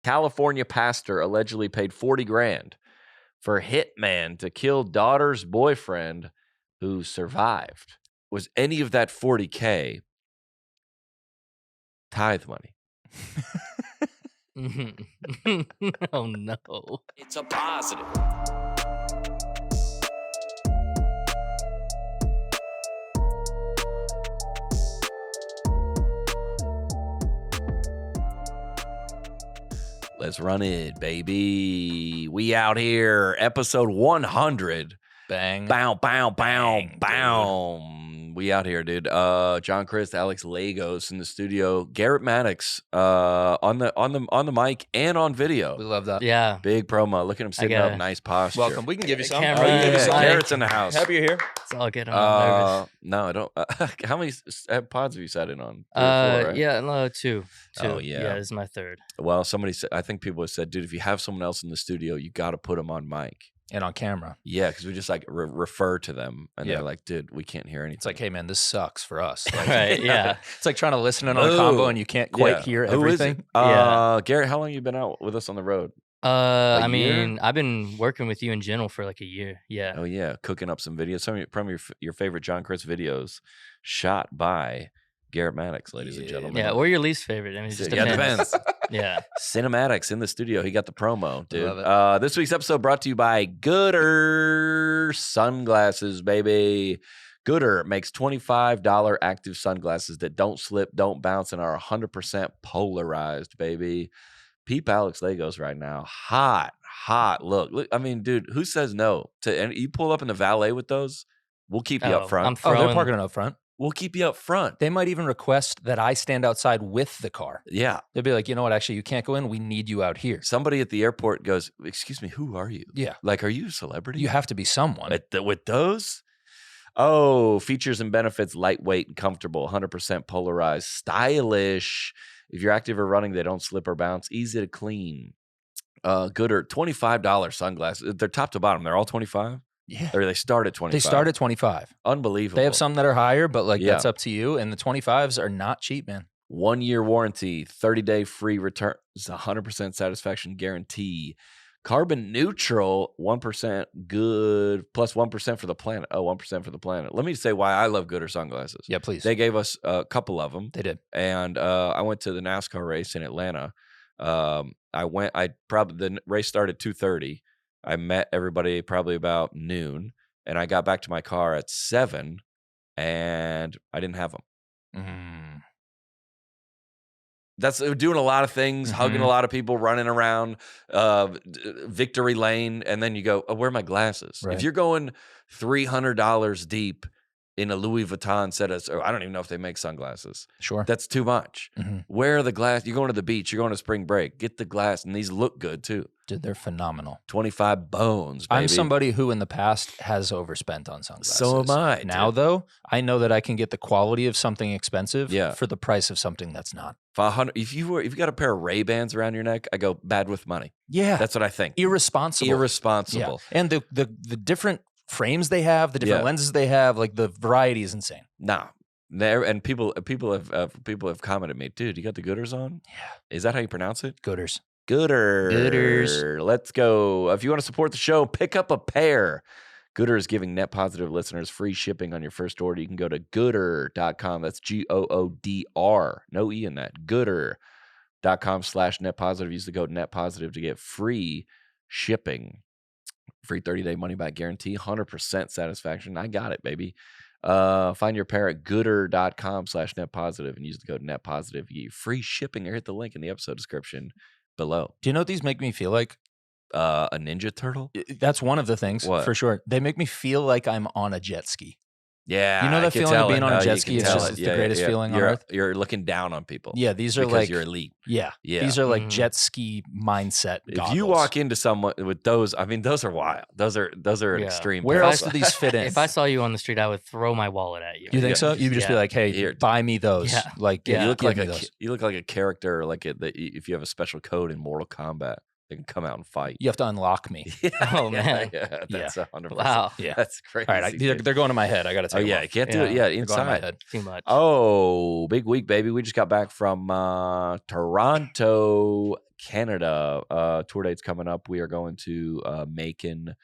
California pastor allegedly paid 40 grand for hitman to kill daughter's boyfriend who survived. Was any of that 40K tithe money? Oh, no. It's a positive. Let's run it, baby. We out here. Episode 100. Bang. Bow, bow, bow, Bang, bow. We out here, dude. John Crist, Alex Lagos in the studio. Garrett Maddox on the mic and on video. We love that. Yeah. Big promo. Look at him sitting up, nice posture. Welcome. We can give you some. Camera. We can give you some. Garrett's in the house. Happy you're here. It's all good. I'm not nervous. No, I don't. How many pods have you sat in on? 3 or 4, right? Yeah, no, two. Oh, yeah. Yeah, this is my third. Well, somebody said, I think people have said, dude, if you have someone else in the studio, you got to put them on mic. And on camera. Yeah, because we just like refer to them, and Yeah. they're like, dude, we can't hear anything. It's like, hey, man, this sucks for us. Like, Right, yeah. It's like trying to listen in on a combo and you can't quite hear Who is everything. it? Yeah. Garrett, how long you been out with us on the road? I year? mean, I've been working with you in general for like a year. Yeah. Oh yeah, cooking up some videos. Some of your favorite John Crist videos, shot by Garrett Maddox, ladies and gentlemen. Yeah, or your least favorite. I mean, it just Yeah, depends. depends. Yeah. Cinematics in the studio. He got the promo, dude. Love it. This week's episode brought to you by Gooder Sunglasses, baby. Gooder makes $25 active sunglasses that don't slip, don't bounce, and are 100% polarized, baby. Peep Alex Lagos right now. Hot look. I mean, dude, who says no? And you pull up in the valet with those, we'll keep you up front. I'm Oh, they're throwing, parking up front. We'll keep you up front. They might even request that I stand outside with the car. Yeah. They'll be like, you know what? Actually, you can't go in. We need you out here. Somebody at the airport goes, excuse me, who are you? Yeah. Like, are you a celebrity? You have to be someone. With those? Oh, features and benefits, lightweight and comfortable, 100% polarized, stylish. If you're active or running, they don't slip or bounce, easy to clean. Gooder, $25 sunglasses. They're top to bottom. They're all 25? Yeah. Or they start at 25? They start at 25. Unbelievable. They have some that are higher, but like Yeah. that's up to you. And the 25s are not cheap, man. 1-year warranty, 30-day free return. It's 100% satisfaction guarantee. Carbon neutral, 1% good, plus 1% for the planet. Oh, 1% for the planet. Let me say why I love Gooder sunglasses. Yeah, please. They gave us a couple of them. They did. And I went to the NASCAR race in Atlanta. The race started 2:30. I met everybody probably about noon, and I got back to my car at 7, and I didn't have them. That's doing a lot of things, hugging a lot of people, running around victory lane, and then you go, oh, where are my glasses? Right. If you're going $300 deep in a Louis Vuitton set of, I don't even know if they make sunglasses. Sure. That's too much. Mhm. Where are the glasses? You're going to the beach. You're going to spring break. Get the glass, and these look good too. Dude, they're phenomenal. 25 bones, baby. I'm somebody who in the past has overspent on sunglasses. So am I, Now, dude. though, I know that I can get the quality of something expensive Yeah. for the price of something that's not. If you got a pair of Ray-Bans around your neck, I go bad with money. Yeah. That's what I think. irresponsible. Irresponsible. Yeah. And the different frames they have, the different Yeah. lenses they have, like the variety is insane. Nah. And people have commented me, dude, you got the Gooders on? Yeah. Is that how you pronounce it? Gooders. Gooders. Let's go. If you want to support the show, pick up a pair. Gooder is giving Net Positive listeners free shipping on your first order. You can go to gooder.com. That's GOODR. No E in that. Gooder.com/Net Positive. Use the code Net Positive to get free shipping. Free 30-day money-back guarantee. 100% satisfaction. I got it, baby. Find your pair at gooder.com/Net Positive and use the code Net Positive. You get free shipping or hit the link in the episode description below. Do you know what these make me feel like? A Ninja Turtle? That's one of the things, What? for sure. They make me feel like I'm on a jet ski. Yeah. You know that I can feeling of tell being it. on a No, jet you ski can is tell just it. it's the greatest feeling on earth? You're looking down on people. Yeah, these are because like you're elite. Yeah, Yeah. these are like Mhm. jet ski mindset. If goggles. you walk into someone with those, I mean, those are wild. Those are an Yeah. extreme. where pass. else do these fit in? If I saw you on the street, I would throw my wallet at you. You think Yeah. so? You'd just be Yeah. like, "Hey, Here. buy me those." Yeah. Like, Yeah. You look give like me a those. you look like a character if you have a special code in Mortal Kombat, they can come out and fight. You have to unlock me. Oh, man. Yeah, that's 100%. Wow. Yeah. That's crazy. All right, they're going to my head. I got to Oh take. yeah, you can't do it. Yeah. Yeah, They're going to my inside. head. Too much. Oh, big week, baby. We just got back from Toronto, Canada. Tour dates coming up. We are going to Macon,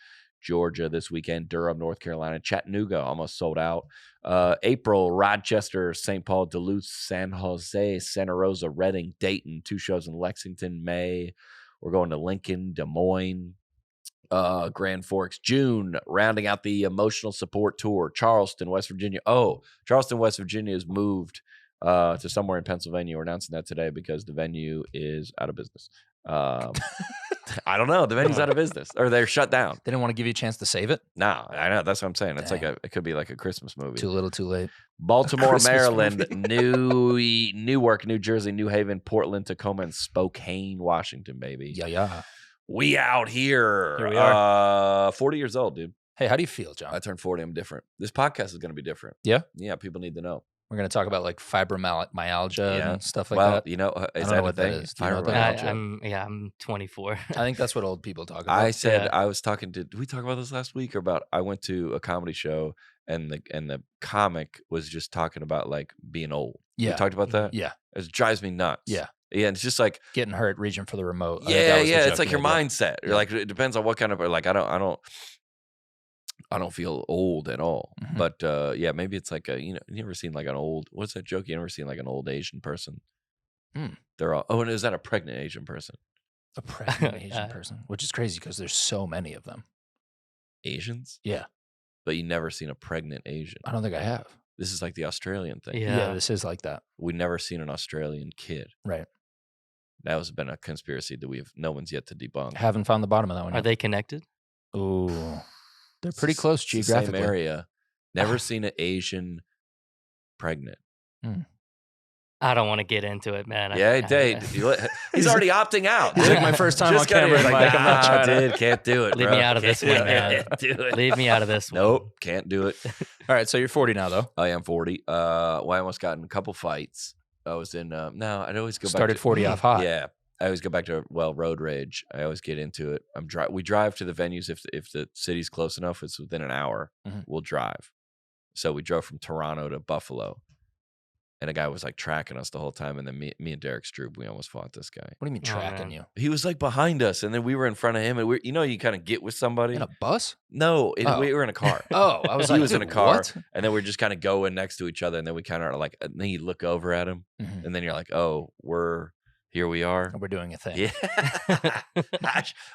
Georgia this weekend, Durham, North Carolina, Chattanooga, almost sold out. April, Rochester, St. Paul, Duluth, San Jose, Santa Rosa, Reading, Dayton, 2 shows in Lexington. May, we're going to Lincoln, Des Moines, Grand Forks. June, rounding out the emotional support tour, Charleston, West Virginia. Oh, Charleston, West Virginia has moved to somewhere in Pennsylvania. We're announcing that today because the venue is out of business. I don't know. The venue's out of business, or they're shut down. They didn't want to give you a chance to save it? No, I know. That's what I'm saying. It's Dang. like it could be like a Christmas movie. Too little, too late. Baltimore, Christmas Maryland, movie. Newark, New Jersey, New Haven, Portland, Tacoma, and Spokane, Washington, baby. Yeah. We out here. Here we are. 40 years old, dude. Hey, how do you feel, John? I turned 40. I'm different. This podcast is going to be different. Yeah? Yeah, people need to know. We're going to talk about like fibromyalgia Yeah. and stuff like Well, that. you know, I is don't that know a what that thing? is. Do you know what that is? Fibromyalgia. I'm 24. I think that's what old people talk about. I said Yeah. I was talking to. Did we talk about this last week? Or about I went to a comedy show and the comic was just talking about like being old. We Yeah. talked about that. Yeah. It drives me nuts. Yeah. Yeah, and it's just like Getting hurt, reaching for the remote. I think yeah, that was the yeah. joke It's like you your made, yeah. mindset. Yeah. Like it depends on what kind of like I don't feel old at all. Mhm. But yeah, maybe it's like you never seen like an old what's that joke? You never seen like an old Asian person. They're all and is that a pregnant Asian person? A pregnant Asian person, which is crazy because there's so many of them. Asians? Yeah. But you never seen a pregnant Asian. I don't think I have. This is like the Australian thing. Yeah. This is like that. We never seen an Australian kid. Right. That has been a conspiracy that no one's yet to debunk. Haven't found the bottom of that one Are yet. they connected? Ooh. They're pretty It's close the same geographically. area. Never seen an Asian pregnant. I don't want to get into it, man. Yeah, he's already opting out. It's dude. like my first time on Just got camera. here, Like, I'm not nah, trying to- dude, can't do it. Leave bro. me out of this Can't one, man. do it. Leave me out of this one. Nope, can't do it. All right, so you're 40 now, though. I am 40. Well, I almost got in a couple fights. I was in. No, I'd always go Started back to 40 off hot. Yeah, I always go back to road rage. I always get into it. We drive to the venues if the city's close enough. It's within an hour. Mhm. We'll drive. So we drove from Toronto to Buffalo, and a guy was like tracking us the whole time. And then me and Derek Stroop, we almost fought this guy. What do you mean Oh, tracking man. you? He was like behind us, and then we were in front of him, and you kind of get with somebody. In a bus? No, Oh. we were in a car. Oh, I was He like, was in a dude, car. What? And then we're just kind of going next to each other, and then we kind of are like, and then you look over at him, Mhm. and then you're like, oh, here we are. We're doing a thing. Yeah.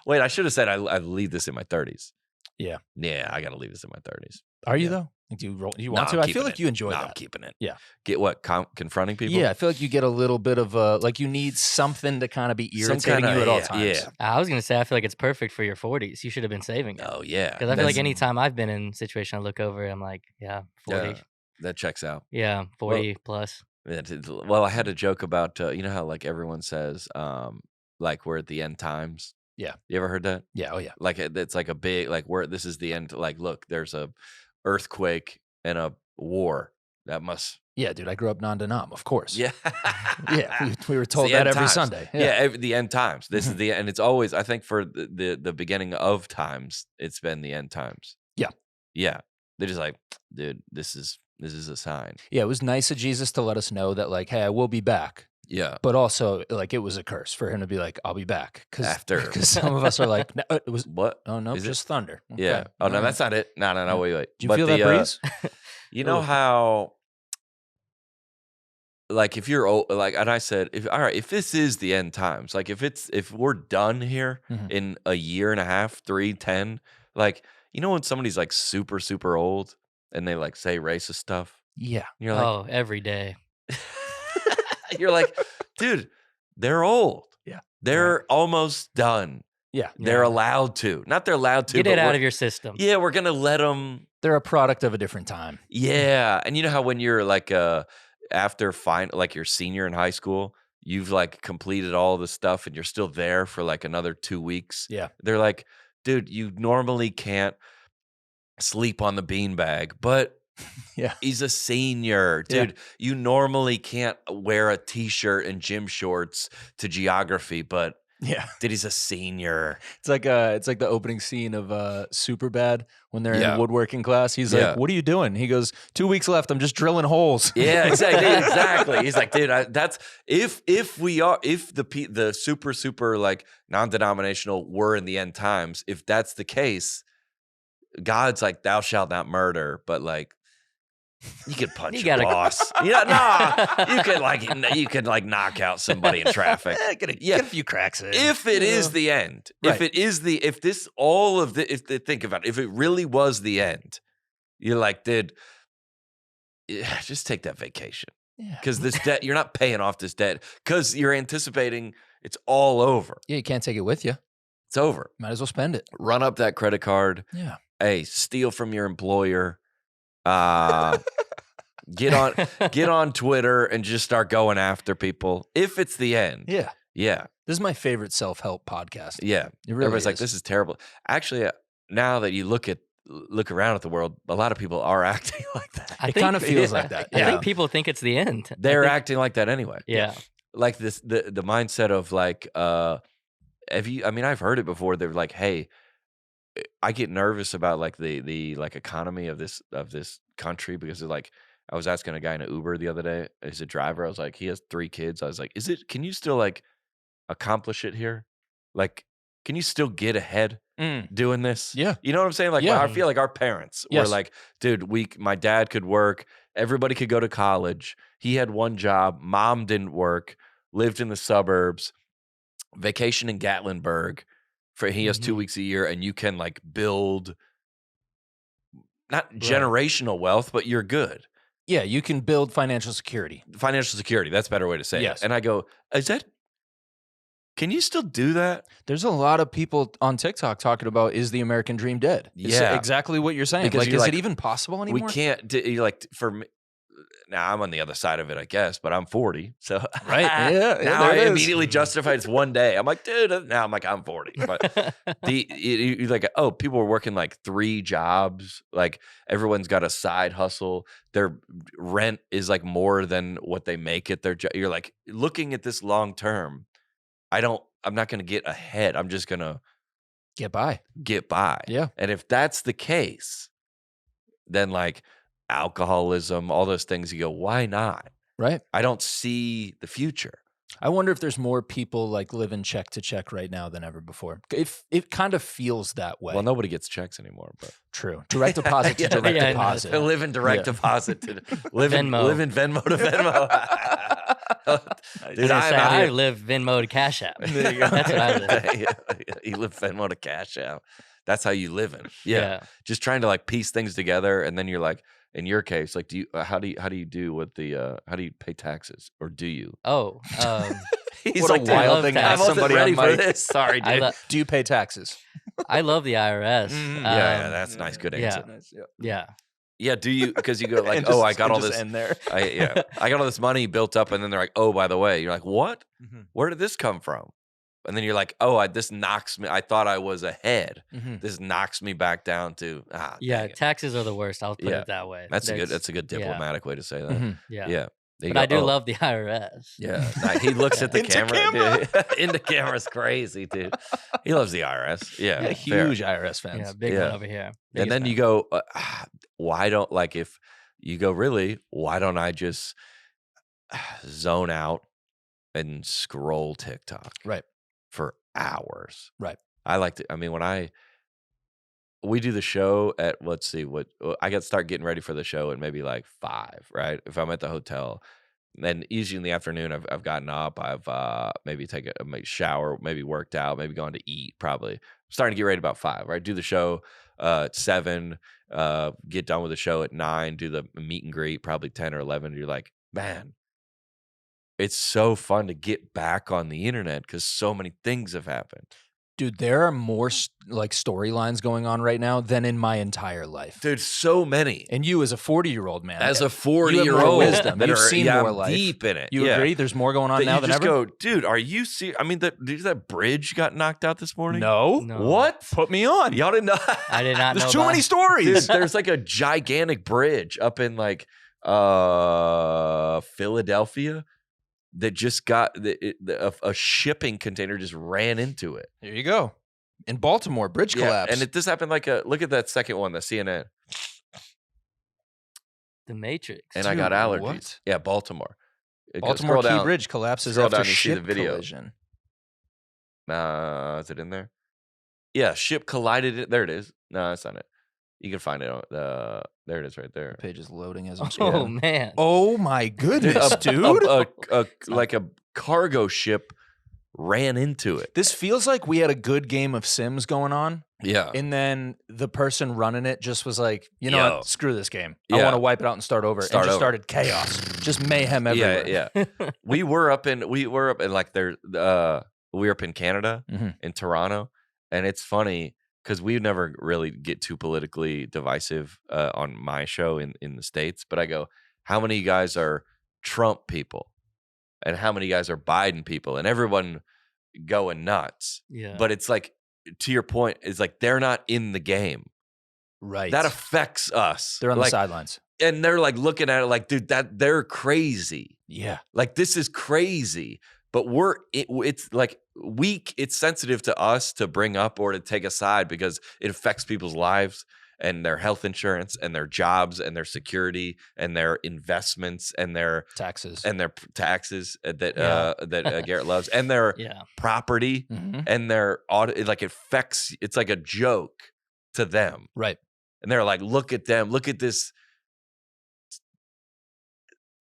Wait, I should have said I leave this in my 30s. Yeah. Yeah, I got to leave this in my 30s. Are you, Yeah. though? Like, do you No, want I'm to? I feel keeping like it. you enjoy No, I'm that. keeping it. Yeah. Get what? Confronting people? Yeah, I feel like you get a little bit of like you need something to kind of be Some irritating kinda- you at all yeah, times. yeah. I was gonna say I feel like it's perfect for your 40s. You should have been saving it. Oh, yeah. Because I feel like That's- any time I've been in a situation, I look over, I'm like, yeah, 40. Yeah, that checks out. Yeah, 40 plus. Well, I had a joke about, you know how like everyone says, like we're at the end times? Yeah. You ever heard that? Yeah. Oh, yeah. Like it's like a big, like this is the end. Like, look, there's a earthquake and a war. That must. Yeah, dude. I grew up non-denom, of course. Yeah. Yeah. We were told the that end every times. Sunday. Yeah, the end times. This is the and it's always I think for the beginning of times, it's been the end times. Yeah. Yeah. They're just like, dude, this is a sign. Yeah, it was nice of Jesus to let us know that, like, hey, I will be back. Yeah. But also, like, it was a curse for him to be like, I'll be back. After. Because some of us are like, no, it was, What? oh, no, Is it? just thunder. Okay. Yeah. Oh, no, All that's not it. No, Yeah. wait. Did you But feel that breeze? You know Ooh. how, like, if you're old, like, and I said, if this is the end times, like, if we're done here Mhm. in a year and a half, 3, 10, like, you know, when somebody's like super, super old and they like say racist stuff, Yeah. you're like, Oh, every day. you're like, dude, they're old. Yeah. They're almost done. Yeah. They're Yeah. allowed to. Not they're allowed to. Get but it out we're- of your system. Yeah, we're gonna let them. They're a product of a different time. Yeah, and you know how when you're like after like your senior in high school, you've like completed all the stuff and you're still there for like another 2 weeks. Yeah. They're like, dude, you normally can't sleep on the beanbag, but Yeah. he's a senior, Yeah. dude. You normally can't wear a t-shirt and gym shorts to geography, but Yeah. Dude, he's a senior. It's like the opening scene of Superbad when they're Yeah. in woodworking class. He's Yeah. like, "What are you doing?" He goes, "2 weeks left. I'm just drilling holes." Yeah, exactly. He's like, dude, that's if the super like non-denominational were in the end times, if that's the case, God's like, thou shalt not murder, but like you could punch You your gotta- boss. You could like knock out somebody in traffic. Get a few cracks in. If it is the end, Right. think about it, if it really was the end, you're like, dude, just take that vacation. Yeah. Because this debt, you're not paying off this debt because you're anticipating it's all over. Yeah, you can't take it with you. It's over. Might as well spend it. Run up that credit card. Yeah. Hey, steal from your employer. Get on Twitter and just start going after people. If it's the end. Yeah. Yeah. This is my favorite self-help podcast. Yeah. It really Everybody's like, is. this is terrible. Actually, now that you look around at the world, a lot of people are acting like that. I It think- kind of feels like that. I Yeah. think people think it's the end. I They're think- acting like that anyway. Yeah. Like this, the mindset of like, I've heard it before. They're like, hey, I get nervous about like the like economy of this country because they're like, I was asking a guy in an Uber the other day, he's a driver. I was like, he has 3 kids. I was like, can you still like accomplish it here? Like, can you still get ahead doing this? Yeah. You know what I'm saying? Like, Yeah. I feel like our parents were Yes. like, dude, my dad could work. Everybody could go to college. He had one job. Mom didn't work, lived in the suburbs, vacation in Gatlinburg. He has 2 weeks a year, and you can like build not generational wealth, but you're good. Yeah, you can build financial security. Financial security. That's a better way to say Yes. it. And I go, can you still do that? There's a lot of people on TikTok talking about, is the American dream dead? It's Yeah. exactly what you're saying. Because Like, you're is like, it even possible anymore? We can't. You're like, for me, now I'm on the other side of it, I guess, but I'm 40. So Right. Yeah, now there I it is. immediately justify it's one day. I'm like, dude, now I'm like, I'm 40. But you're like, oh, people are working like 3 jobs. Like everyone's got a side hustle. Their rent is like more than what they make at their job. You're like, looking at this long term, I'm not going to get ahead. I'm just going to Get by. get by. Yeah. And if that's the case, then like alcoholism, all those things, you go, why not? Right. I don't see the future. I wonder if there's more people like living check to check right now than ever before. It kind of feels that way. Well, nobody gets checks anymore, but True. Direct deposit to Yeah. direct Yeah, I know. deposit. live in direct Yeah. deposit to live in Venmo to Venmo. Dude, I live Venmo to Cash App. There you go. That's what I live. You live Venmo to Cash App. That's how you live in. Yeah. Just trying to like piece things together, and then you're like, in your case, like, how do you do with the how do you pay taxes, or do you? Oh, He's What a like, dude, wild love thing to tax. I ask wasn't somebody ready on for mic. this. Sorry, dude. I, lo- Do you pay taxes? I love the IRS. Yeah, that's nice. Good yeah. answer. Yeah. Yeah, do you? Because you go like, And oh, just- I got and all just this. end there. I got all this money built up, and then they're like, oh, by the way, you're like, what? Mhm. Where did this come from? And then you're like, oh, this knocks me. I thought I was ahead. Mhm. This knocks me back down to Yeah. dang it. Taxes are the worst. I'll put Yeah. it that way. That's a There's- good yeah. diplomatic way to say that. Mhm. Yeah. Yeah. There you But I go. do Oh, love the IRS. Yeah, he looks at the Into camera. Dude. Into camera's crazy, dude. He loves the IRS. Yeah, Yeah, fair. huge IRS fans. Yeah. Big Yeah. one over here. And Biggest then fan. you go, why don't like if you go really? Why don't I just zone out and scroll TikTok? Right. For hours. Right. I like to. I mean, we do the show at I got to start getting ready for the show at maybe like 5, right? If I'm at the hotel, then usually in the afternoon I've gotten up, I've maybe taken a shower, maybe worked out, maybe gone to eat. Probably starting to get ready about 5, right? Do the show at 7, get done with the show at 9, do the meet and greet probably 10 or 11. You're like, man, it's so fun to get back on the internet because so many things have happened. Dude, there are more like storylines going on right now than in my entire life. Dude, so many. And you as a 40-year-old man. As a you have 40-year-old more wisdom. that You've are seen yeah, more I'm life. deep in it. You yeah. agree? There's more going on That now you than just ever? go, dude, are you serious? I mean, did that bridge got knocked out this morning? No. No. What? Put me on. Y'all didn't know? I did not know. There's too about- many stories. Dude, there's like a gigantic bridge up in like Philadelphia that just got a shipping container just ran into it. There you go. In Baltimore, bridge collapse. And this happened look at that second one, the CNN. The Matrix. And I got allergies. What? Yeah, Baltimore. Baltimore Scroll Key down. Bridge collapses Scroll after down, you see the ship video. collision. Is it in there? Yeah, ship collided. There it is. No, that's not it. You can find it. There it is right there. The page is loading as I'm Oh scrolling. man. Oh my goodness, dude. Like a cargo ship ran into it. This feels like we had a good game of Sims going on. Yeah. And then the person running it just was like, you know Yo. what? Screw this game. I Yeah. want to wipe it out and start over. Start and just over. started chaos. Just mayhem everywhere. Yeah. we were up in like there. We were up in Canada, Mhm. in Toronto, and it's funny because we never really get too politically divisive on my show in the States. But I go, how many guys are Trump people, and how many guys are Biden people, and everyone going nuts. Yeah. But it's like, to your point, it's like they're not in the game. Right. That affects us. They're on like, the sidelines. and they're like looking at it like, dude, they're crazy. Yeah. Like, this is crazy. But it's like it's sensitive to us to bring up or to take aside because it affects people's lives and their health insurance and their jobs and their security and their investments and their Taxes. taxes that Yeah. Garrett loves and their Yeah. property Mhm. and their audit. It like affects. It's like a joke to them, Right. and they're like, look at them, look at this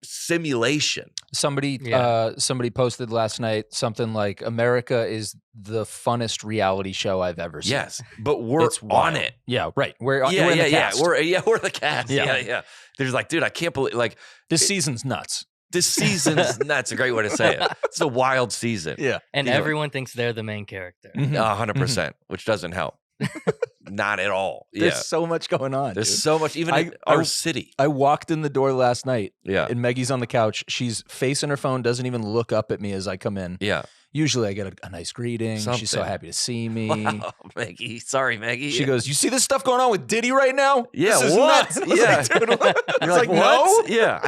simulation. Somebody Yeah. somebody posted last night something like America is the funnest reality show I've ever seen. Yes, but we're It's on wild. it. Yeah, right. We're in Yeah, the cast. We're the cast. Yeah. Yeah. There's like, dude, I can't believe like This season's nuts. this season's that's a great way to say it. It's a wild season. Yeah. And You know- everyone thinks they're the main character. 100%, which doesn't help. Not at all. There's Yeah. so much going on. There's dude. so much, even in our city. I walked in the door last night Yeah. and Maggie's on the couch. She's facing her phone, doesn't even look up at me as I come in. Yeah. Usually I get a nice greeting. She's so Something. happy to see me. Wow, Maggie. Sorry, Maggie. She goes, you see this stuff going on with Diddy right now? Yeah, This is what? nuts." I was Yeah. like, dude, what? I You're was like, like, what? no? Yeah.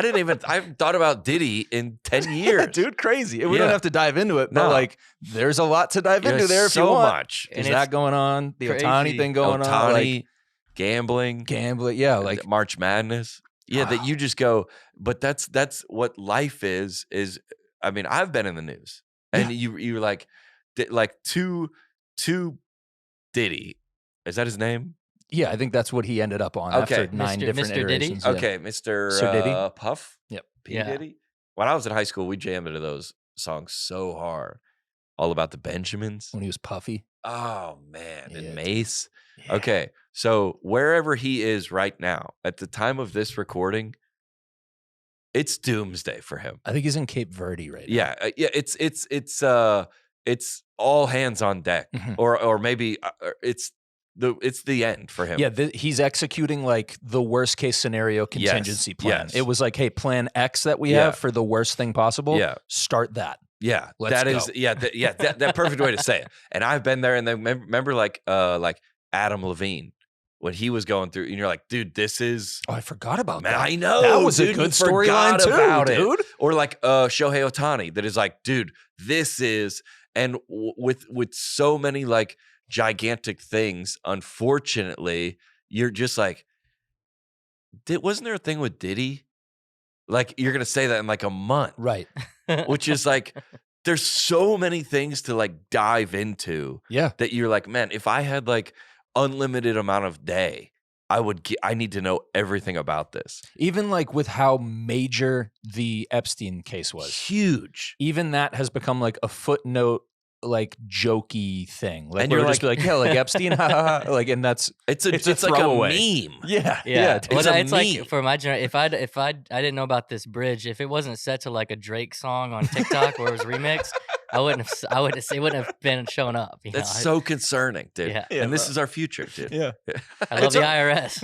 I haven't thought about Diddy in 10 years. Dude, crazy. We Yeah. don't have to dive into it, but No. like, there's a lot to dive into There's there if so you want. much. There's And that it's going on. The crazy. Otani thing going on. Otani, Like, gambling. gambling. Yeah, like March Madness. Yeah, that you just go, but that's what life is. I mean, I've been in the news, and you're like to Diddy. Is that his name? yeah, I think that's what he ended up on Okay. after 9 Mr. different Mr. Diddy? iterations. Yeah. Okay, Mr. Sir Diddy? Puff. Yep. P Yeah. Diddy. When I was in high school, we jammed into those songs so hard. All about the Benjamins. When he was puffy. Oh man, Yeah, and dude. Mace. Yeah. Okay, so wherever he is right now, at the time of this recording, it's doomsday for him. I think he's in Cape Verde right now. Yeah, yeah. It's all hands on deck, Mhm. or maybe it's the end for him. Yeah, he's executing like the worst case scenario contingency plan. yes. It was like, hey, plan X that we Yeah. have for the worst thing possible. Yeah. Start that. Yeah, Let's that is go. that perfect way to say it. And I've been there, and then remember like Adam Levine when he was going through, and you're like, dude, this is. Oh, I forgot about Man, that. I know That was dude, a good you forgot storyline too, about it. dude. Or like Shohei Otani, that is like, dude, this is, and with so many like gigantic things, unfortunately, you're just like, wasn't there a thing with Diddy? Like, you're gonna say that in like a month, Right. which is like, there's so many things to like dive into Yeah. that you're like, man, if I had like unlimited amount of day, I need to know everything about this. Even like with how major the Epstein case was, Huge. even that has become like a footnote, like jokey thing. Like And we're you're just be like, yeah, like Epstein, ha, ha, ha. Like, and that's It's a like a throwaway. meme. yeah, Yeah, dude. well, it's a it's like meme. for my generation. If I didn't know about this bridge, if it wasn't set to like a Drake song on TikTok where it was remixed, it wouldn't have been showing up. You That's know? so concerning, dude. Yeah. Yeah, And this bro. is our future, dude. Yeah. I love It's the a- IRS.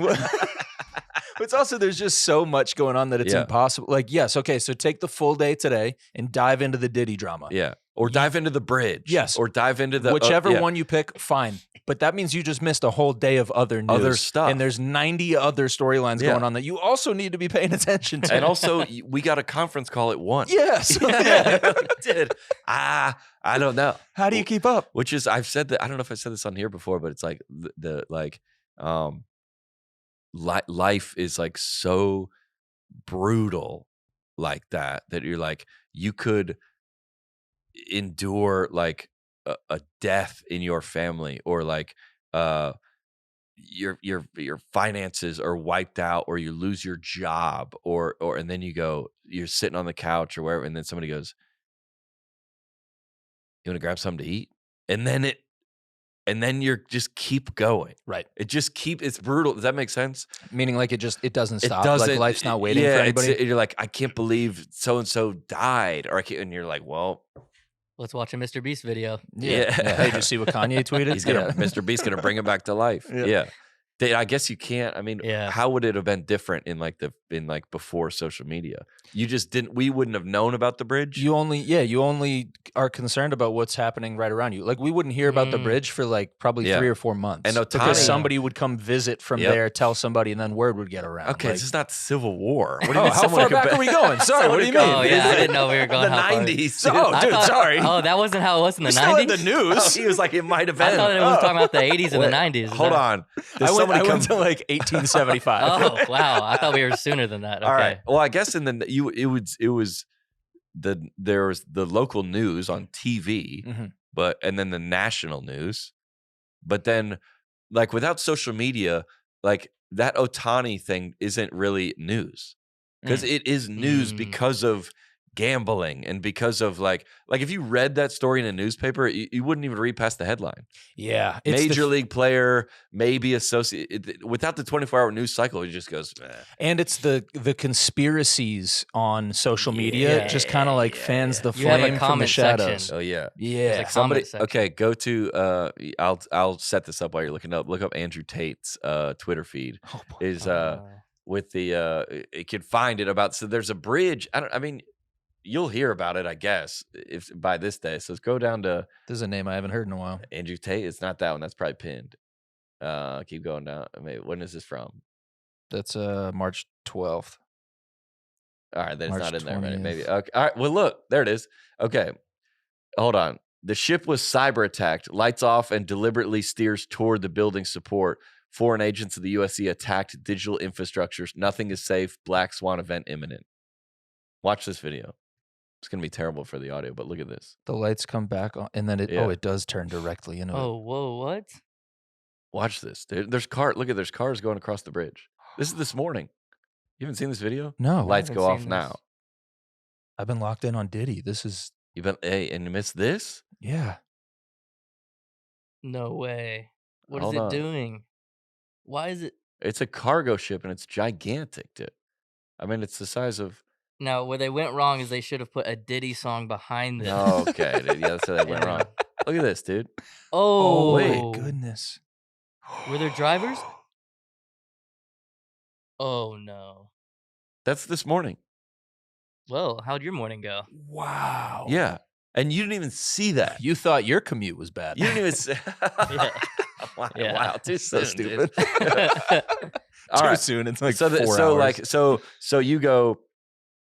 It's also there's just so much going on that it's Yeah. impossible. Like, yes, okay, so take the full day today and dive into the Diddy drama. Yeah. or dive into the bridge. Yes. Or dive into the whichever one you pick, fine. But that means you just missed a whole day of other news. Other stuff. And there's 90 other storylines Yeah. going on that you also need to be paying attention to. And also, we got a conference call at 1. Yes. Yeah, we did. I don't know. How do you keep up? Which is, I've said that, I don't know if I said this on here before, but it's like life is like so brutal like that you're like, you could endure like a death in your family, or like your finances are wiped out, or you lose your job, or and then you're sitting on the couch or wherever, and then somebody goes, you want to grab something to eat? And then you're just keep going. Right. It's brutal. Does that make sense? Meaning like it doesn't stop. doesn't- like life's not waiting for Yeah, anybody. you're like, I can't believe so-and-so died. Or and you're like, well, Let's watch a Mr. Beast video. yeah. Hey, did you see what Kanye tweeted? Mr. Beast's gonna bring him back to life. Yeah. Yeah. I guess you can't. I mean, Yeah. how would it have been different in before social media? You just didn't. We wouldn't have known about the bridge. You only are concerned about what's happening right around you. Like we wouldn't hear about the bridge for like probably Yeah. 3 or 4 months. And because Ohtani- somebody would come visit from Yep. there, tell somebody, and then word would get around. Okay, Like, this is not the Civil War. What do you oh, mean how someone far could back bet- are we going? Sorry, what do you mean? Oh yeah, I didn't know we were going the how far. 90s. Oh, I dude, thought- sorry. Oh, that wasn't how it was in the We're still in 90s? the news. Oh, he was like, it might have been. I thought it was talking about the 80s and Wait, the 90s. Is Hold that- on. I Does somebody went come to like 1875. Oh, wow. I thought we were sooner than that. Okay. All right. Well, I guess there was the local news on TV, Mhm. and then the national news, but then like without social media, like that Ohtani thing isn't really news, because it is news Mm. because of gambling and because of like if you read that story in a newspaper, you wouldn't even read past the headline. Yeah. it's the- Major league player, maybe associate. Without the 24-hour news cycle, it just goes. Eh. And it's the conspiracies on social media just kind of like fans the You have a flame from the comment shadows. section. Oh yeah. Yeah. like Somebody, comment section. okay, go to I'll set this up while you're looking up. Look up Andrew Tate's Twitter feed. Oh, boy. Is with the it can find it about, so there's a bridge. I mean you'll hear about it, I guess, if by this day. So let's go down to This is a name I haven't heard in a while. Andrew Tate. It's not that one. That's probably pinned. Keep going down. I mean, when is this from? That's March 12th. All right, then it's March not in there. Right? 20th. Maybe. Okay. All right. Well, look, there it is. Okay, hold on. The ship was cyber attacked. Lights off and deliberately steers toward the building support. Foreign agents of the USC attacked digital infrastructures. Nothing is safe. Black Swan event imminent. Watch this video. It's gonna be terrible for the audio, but look at this. The lights come back on, and then it does turn directly into it. Oh, whoa, what? Watch this, dude. There's cars going across the bridge. This is this morning. You haven't seen this video? No, Lights haven't go off seen now. this. I've been locked in on Diddy. This is And you missed this? yeah. No way. What Hold is it on. doing? Why is it? It's a cargo ship and it's gigantic, dude. I mean, it's the size of. No, where they went wrong is they should have put a Diddy song behind it. Oh, okay, dude. Yeah, that's where they went Yeah. wrong. Look at this, dude. Oh, wait. My goodness. Were there drivers? Oh, no. That's this morning. Well, how'd your morning go? Wow. Yeah, and you didn't even see that. You thought your commute was bad. You didn't even. See. Yeah. Wow, Yeah. wow, too So soon, dude. stupid. All Too right. soon. It's like So, 4 hours. so like, so you go.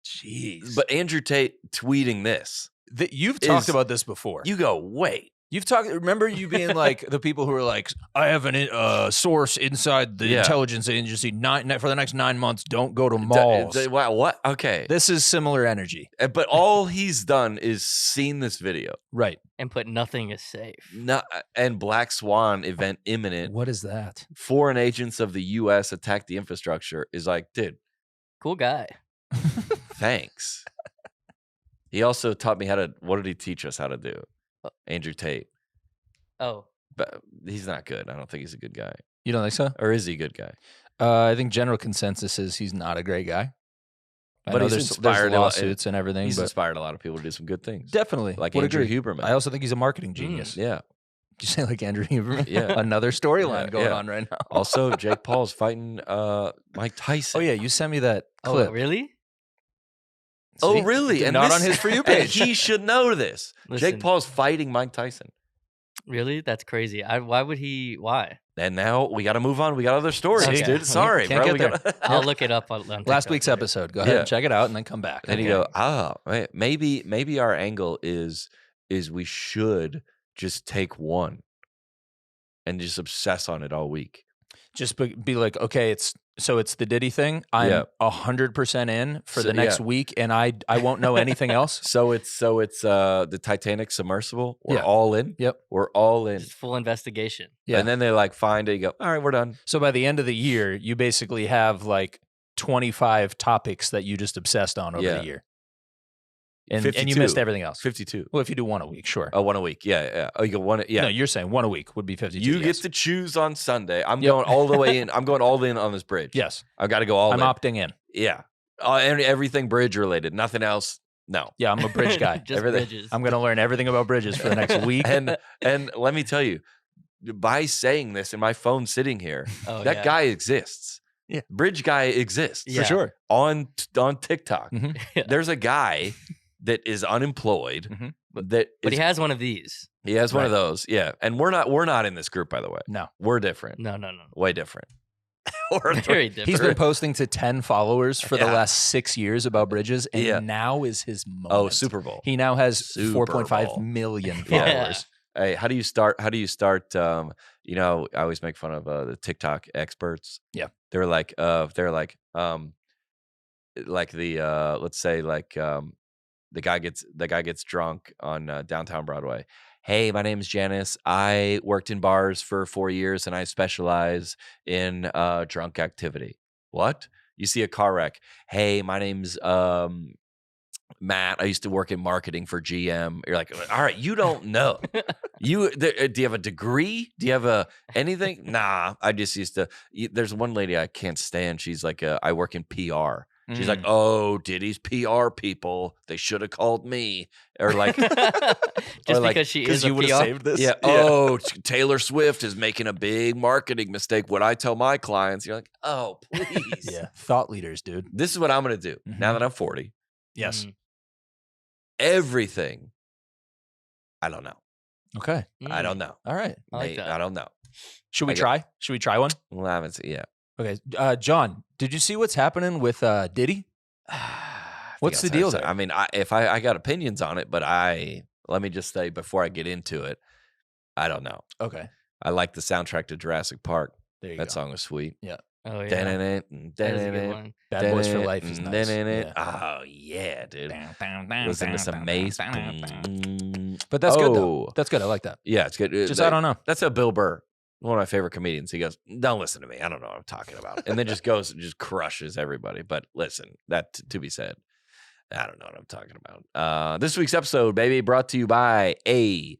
Jeez. But Andrew Tate tweeting this. You've talked is- about this before. You go, wait. You've talked. Remember you being like the people who are like, I have a source inside the Yeah. intelligence agency. For the next 9 months, don't go to malls. Wow, what? Okay. This is similar energy, But all he's done is seen this video. right? And put nothing is safe. And Black Swan event imminent. What is that? Foreign agents of the U.S. attack the infrastructure is like, dude, Cool guy. thanks. He also taught me what did he teach us how to do? Andrew Tate. Oh, But he's not good. I don't think he's a good guy. You don't think so? Or is he a good guy? I think general consensus is he's not a great guy. I But know he's there's inspired lawsuits and everything, He's but inspired a lot of people to do some good things. definitely Like would Andrew agree. Huberman. I also think he's a marketing genius. Yeah. Did you say like Andrew Huberman? Yeah. Another storyline Yeah, going yeah. on right now. Also, Jake Paul's fighting Mike Tyson. Oh yeah, you sent me that oh, clip. really? Oh, See? really? And not this- on his For You and page. he should know this. Listen. Jake Paul's fighting Mike Tyson. Really? That's crazy. Why would he? Why? And now we got to move on. We got other stories, Okay. dude. Sorry, Can't bro. get We there. gotta- I'll look it up on Last TikTok week's later. episode. Go ahead and Yeah. check it out and then come back. And you Okay. go, wait, maybe our angle is we should just take one and just obsess on it all week. Just be like, okay, it's the Diddy thing. I'm Yeah. 100% in for So, the next yeah. week, and I won't know anything else. So it's the Titanic submersible. We're Yeah. all in. Yep. We're all in. Just full investigation. Yeah. And then they like find it. You go, all right, we're done. So by the end of the year, you basically have like 25 topics that you just obsessed on over Yeah. the year. And 52. you missed everything else. 52. Well, if you do one a week, sure. Oh, one a week. Yeah. Oh, you go one. Yeah. No, you're saying one a week would be 52. You yes. get to choose on Sunday. I'm Yep. going all the way in. I'm going all in on this bridge. Yes. I've got to go all I'm in. opting in. Yeah. And everything bridge related. Nothing else. No. Yeah, I'm a bridge guy. Just Everything. bridges. I'm going to learn everything about bridges for the next week. And let me tell you, by saying this and my phone sitting here, Oh, that yeah. guy exists. Yeah. Bridge guy exists. Yeah. For sure. On TikTok. Mhm. Yeah. There's a guy that is unemployed. Mhm. That But is- he has one of these. he has one of Right. those. Yeah. And we're not in this group, by the way. No. We're different. No. Way different. We're Very different. He's been posting to 10 followers for the Yeah. last 6 years about bridges, and Yeah. now is his moment. Oh, Super Bowl. He now has Super 4.5 Bowl. million Yeah. followers. Hey, how do you start? You know, I always make fun of the TikTok experts. Yeah. They're like the let's say the guy gets drunk on downtown Broadway. Hey, my name's Janice. I worked in bars for 4 years and I specialize in drunk activity. What? You see a car wreck. Hey, my name's Matt. I used to work in marketing for GM. You're like, all right, you don't know. Do you have a degree? Do you have anything? Nah, I just used to. There's one lady I can't stand. She's like, I work in PR. She's like, oh, Diddy's PR people. They should have called me. Or like, Just or like, because she is a you would PR. have saved this. yeah. Oh, Taylor Swift is making a big marketing mistake. What I tell my clients, you're like, oh, please. Yeah. Thought leaders, dude. This is what I'm gonna do now Mhm. that I'm 40. Yes. Mm, Everything. I don't know. Okay. I mm. don't know. All right. I like Mate, that. I don't know. Should we I got- try? Should we try one? Well, I haven't seen. Yeah. Okay. John, did you see what's happening with Diddy? What's the deal there? I mean, I got opinions on it, but let me just say before I get into it, I don't know. Okay. I like the soundtrack to Jurassic Park. There you That go. song was sweet. Oh, yeah. Dun-dun-dun, That is a good dun-dun-dun, one. Bad Boys for dun-dun-dun, Life is nice. dun-dun-dun. Yeah. Oh yeah, dude. Listen Listen to some mace. But that's good though. Oh. That's good. I like that. Yeah, it's good. Just I don't know. That's a Bill Burr, one of my favorite comedians. He goes, "Don't listen to me. I don't know what I'm talking about," and then just goes and just crushes everybody. But listen, that to be said, I don't know what I'm talking about. This week's episode, baby, brought to you by AG1,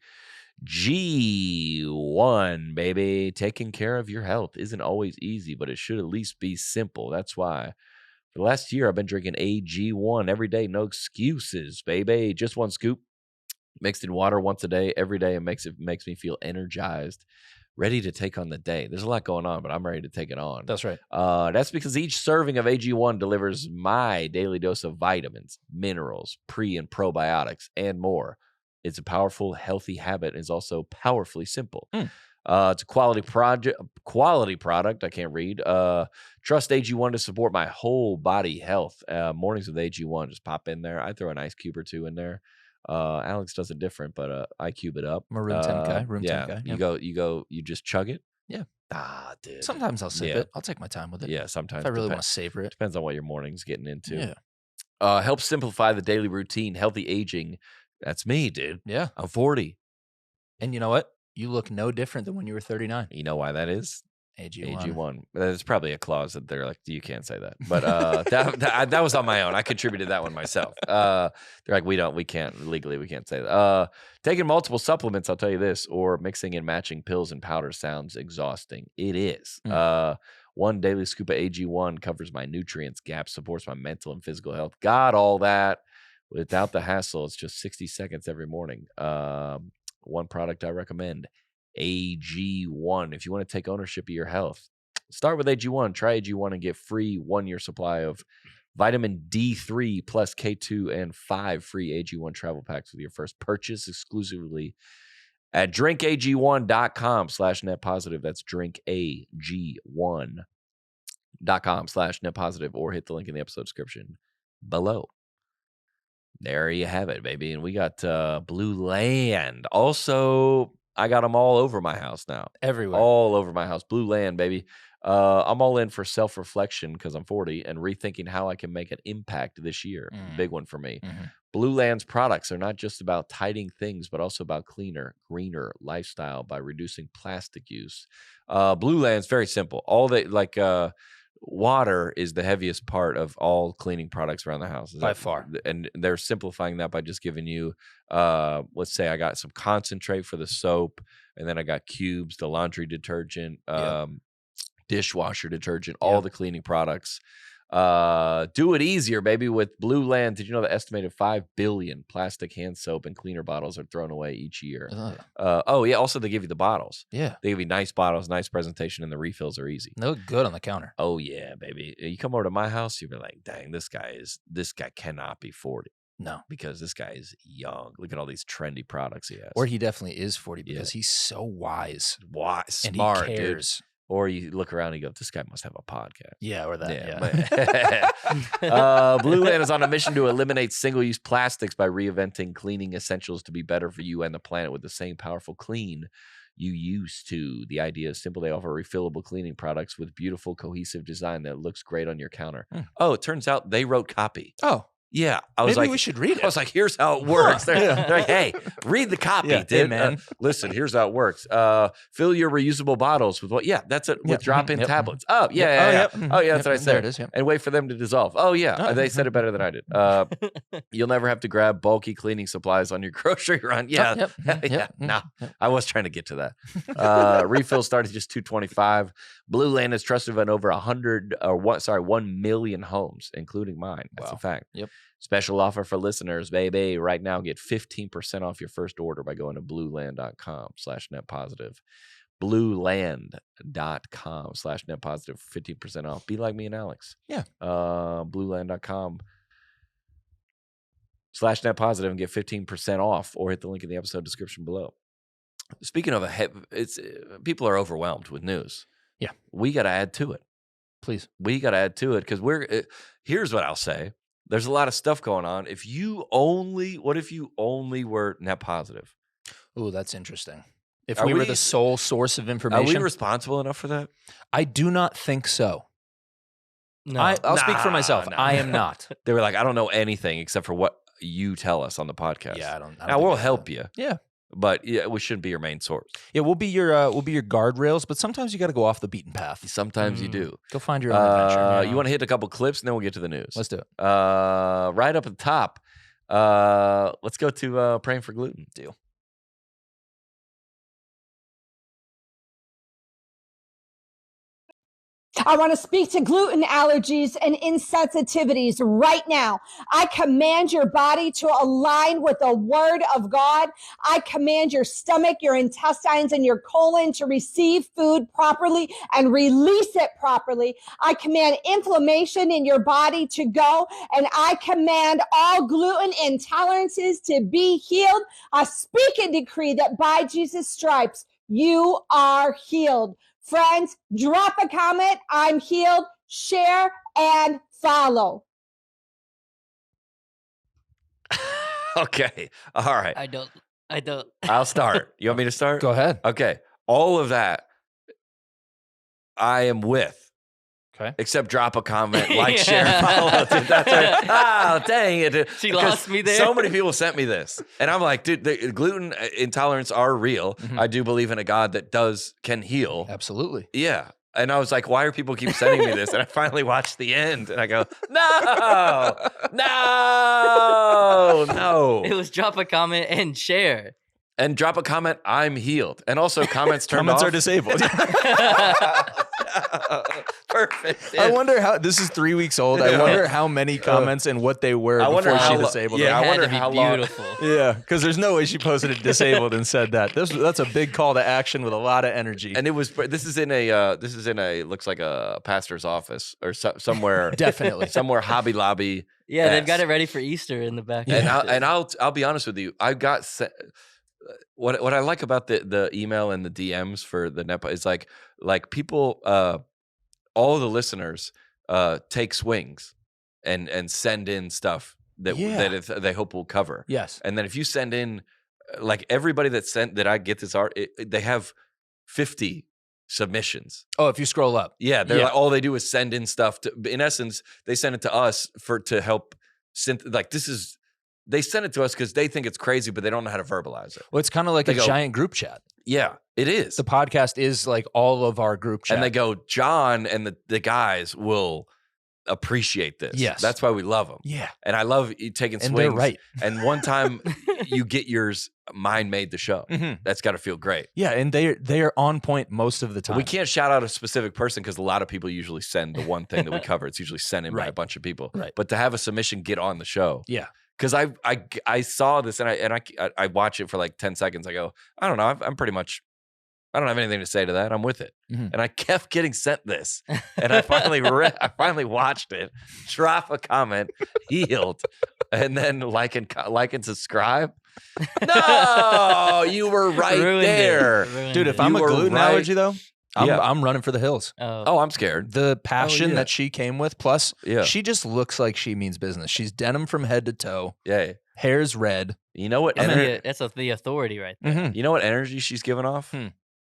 baby. Taking care of your health isn't always easy, but it should at least be simple. That's why for the last year, I've been drinking AG1 every day. No excuses, baby. Just one scoop mixed in water once a day, every day. It makes me feel energized, ready to take on the day. There's a lot going on, but I'm ready to take it on. That's right. That's because each serving of AG1 delivers my daily dose of vitamins, minerals, pre and probiotics, and more. It's a powerful, healthy habit and is also powerfully simple. It's a quality product. I can't read. Trust AG1 to support my whole body health. Mornings with AG1, just pop in there. I throw an ice cube or two in there. Alex does it different, but I cube it up. Maroon 10 guy, room 10 guy. You just chug it. Yeah. Ah, dude. Sometimes I'll sip Yeah. it. I'll take my time with it. Yeah, sometimes If I really depen- want to savor it. depends on what your morning's getting into. Yeah. Helps simplify the daily routine, healthy aging. That's me, dude. Yeah. I'm 40. And you know what? You look no different than when you were 39. You know why that is? AG1. AG1. There's probably a clause that they're like, you can't say that. But that was on my own. I contributed that one myself. They're like, we can't say that. Taking multiple supplements, I'll tell you this, or mixing and matching pills and powders sounds exhausting. It is. One daily scoop of AG1 covers my nutrients gap, supports my mental and physical health. Got all that without the hassle. It's just 60 seconds every morning. One product I recommend, AG1. If you want to take ownership of your health, start with AG1. Try AG1 and get free 1 year supply of Vitamin D3 plus K2 and 5 free AG1 travel packs with your first purchase exclusively at drinkag1.com/net positive. That's drinkag1.com/net positive, or hit the link in the episode description below. There you have it, baby. And we got Blue Land. Also, I got them all over my house now. Everywhere. All over my house. Blue Land, baby. I'm all in for self-reflection because I'm 40 and rethinking how I can make an impact this year. Big one for me. Blue Land's products are not just about tidying things, but also about cleaner, greener lifestyle by reducing plastic use. Blue Land's very simple. All the water is the heaviest part of all cleaning products around the house. By far. And they're simplifying that by just giving you, let's say I got some concentrate for the soap, and then I got cubes, the laundry detergent, dishwasher detergent, all the cleaning products. Do it easier, baby, with Blue Land. Did you know the estimated 5 billion plastic hand soap and cleaner bottles are thrown away each year? Also they give you the bottles. Yeah. They give you nice bottles, nice presentation, and the refills are easy. They look good on the counter. Oh yeah, baby. You come over to my house, you'll be like, dang, this guy cannot be 40. No. Because this guy is young. Look at all these trendy products he has. Or he definitely is 40 because he's so wise. Smart, and he cares. Dude. Or you look around and you go, this guy must have a podcast. Yeah, or that. Blue Land is on a mission to eliminate single-use plastics by reinventing cleaning essentials to be better for you and the planet with the same powerful clean you used to. The idea is simple. They offer refillable cleaning products with beautiful, cohesive design that looks great on your counter. Oh, it turns out they wrote copy. Oh. Yeah, I was Maybe like, we should read it. I was like, here's how it works. They're like, hey, read the copy, dude. Hey, man. Listen, here's how it works. Fill your reusable bottles with what? Yeah, that's it. With drop-in tablets. Oh, yeah. Oh, yeah, that's what I said. There it is. Yep. And wait for them to dissolve. Oh, yeah. They said it better than I did. You'll never have to grab bulky cleaning supplies on your grocery run. Yeah. No, I was trying to get to that. Refills start at just $2.25. Blue Land is trusted in over 1 million homes, including mine. That's a fact. Yep. Special offer for listeners, baby. Right now, get 15% off your first order by going to blueland.com/net positive. Blueland.com/net positive for 15% off. Be like me and Alex. Yeah. Blueland.com/net positive and get 15% off, or hit the link in the episode description below. Speaking of people are overwhelmed with news. Yeah. We got to add to it. Please. We got to add to it because here's what I'll say. There's a lot of stuff going on. What if you only were net positive? Ooh, that's interesting. If we were the sole source of Are information. we responsible enough for that? I do not think so. No. I'll speak for myself. I am not. They were like, I don't know anything except for what you tell us on the podcast. Yeah, I don't Now we'll help you. Yeah. But yeah, we shouldn't be your main source. Yeah, we'll be your guardrails, but sometimes you got to go off the beaten path. Sometimes you do. Go find your own adventure. You want to hit a couple clips, and then we'll get to the news. Let's do it. Right up at the top, let's go to Praying for Gluten. Deal. I want to speak to gluten allergies and insensitivities right now. I command your body to align with the word of God. I command your stomach, your intestines, and your colon to receive food properly and release it properly. I command inflammation in your body to go, and I command all gluten intolerances to be healed. I speak and decree that by Jesus' stripes, you are healed. Friends, drop a comment. I'm healed. Share and follow. Okay. All right. I don't. I'll start. You want me to start? Go ahead. Okay. All of that I am with. Okay. Except drop a comment, like, share, follow. Dude, that's right. Oh, dang it. She Because lost me there. So many people sent me this. And I'm like, dude, the gluten intolerance are real. I do believe in a God that can heal. Absolutely. Yeah. And I was like, why are people keep sending me this? And I finally watched the end and I go, no. It was drop a comment and share. And drop a comment, I'm healed. And also comments turned Comments off. are disabled. perfect. I wonder how this is 3 weeks old. I wonder how many comments and what they were before she disabled yeah, it. I It wonder had to be how long. beautiful. Yeah, because there's no way she posted it disabled and said that. That's a big call to action with a lot of energy. And this is in a looks like a pastor's office or somewhere. Definitely. Somewhere Hobby Lobby. Yeah, they've got it ready for Easter in the back. And I'll be honest with you. I got what I like about the email and the DMs for the NEPA is like people, all the listeners take swings and send in stuff that they hope will cover. Yes. And then if you send in, like everybody that I get this art, they have 50 submissions. Oh, if you scroll up. Yeah, they're like, all they do is send in stuff. In essence, they send it to us to help. They send it to us because they think it's crazy, but they don't know how to verbalize it. Well, it's kind of like a giant group chat. Yeah, it is. The podcast is like all of our group chat. And they go, John and the guys will appreciate this. Yes. That's why we love them. Yeah. And I love you taking swings. And they're right. And one time you get yours, mine made the show. Mm-hmm. That's got to feel great. Yeah, and they are on point most of the time. We can't shout out a specific person because a lot of people usually send the one thing that we cover. It's usually sent in by a bunch of people. Right. But to have a submission get on the show. Yeah. Because I saw this and I watch it for like 10 seconds. I go, I don't know. I'm pretty much, I don't have anything to say to that. I'm with it. Mm-hmm. And I kept getting sent this. And I finally finally watched it, drop a comment, healed, and then like and subscribe. No, you were right Ruined there. it. Dude, if You I'm a were gluten right. allergy though, I'm running for the hills. Oh, I'm scared. The passion that she came with, plus Yeah. she just looks like she means business. She's denim from head to toe, Yeah. hair's red. You know what? That's the authority right there. Mm-hmm. You know what energy she's giving off?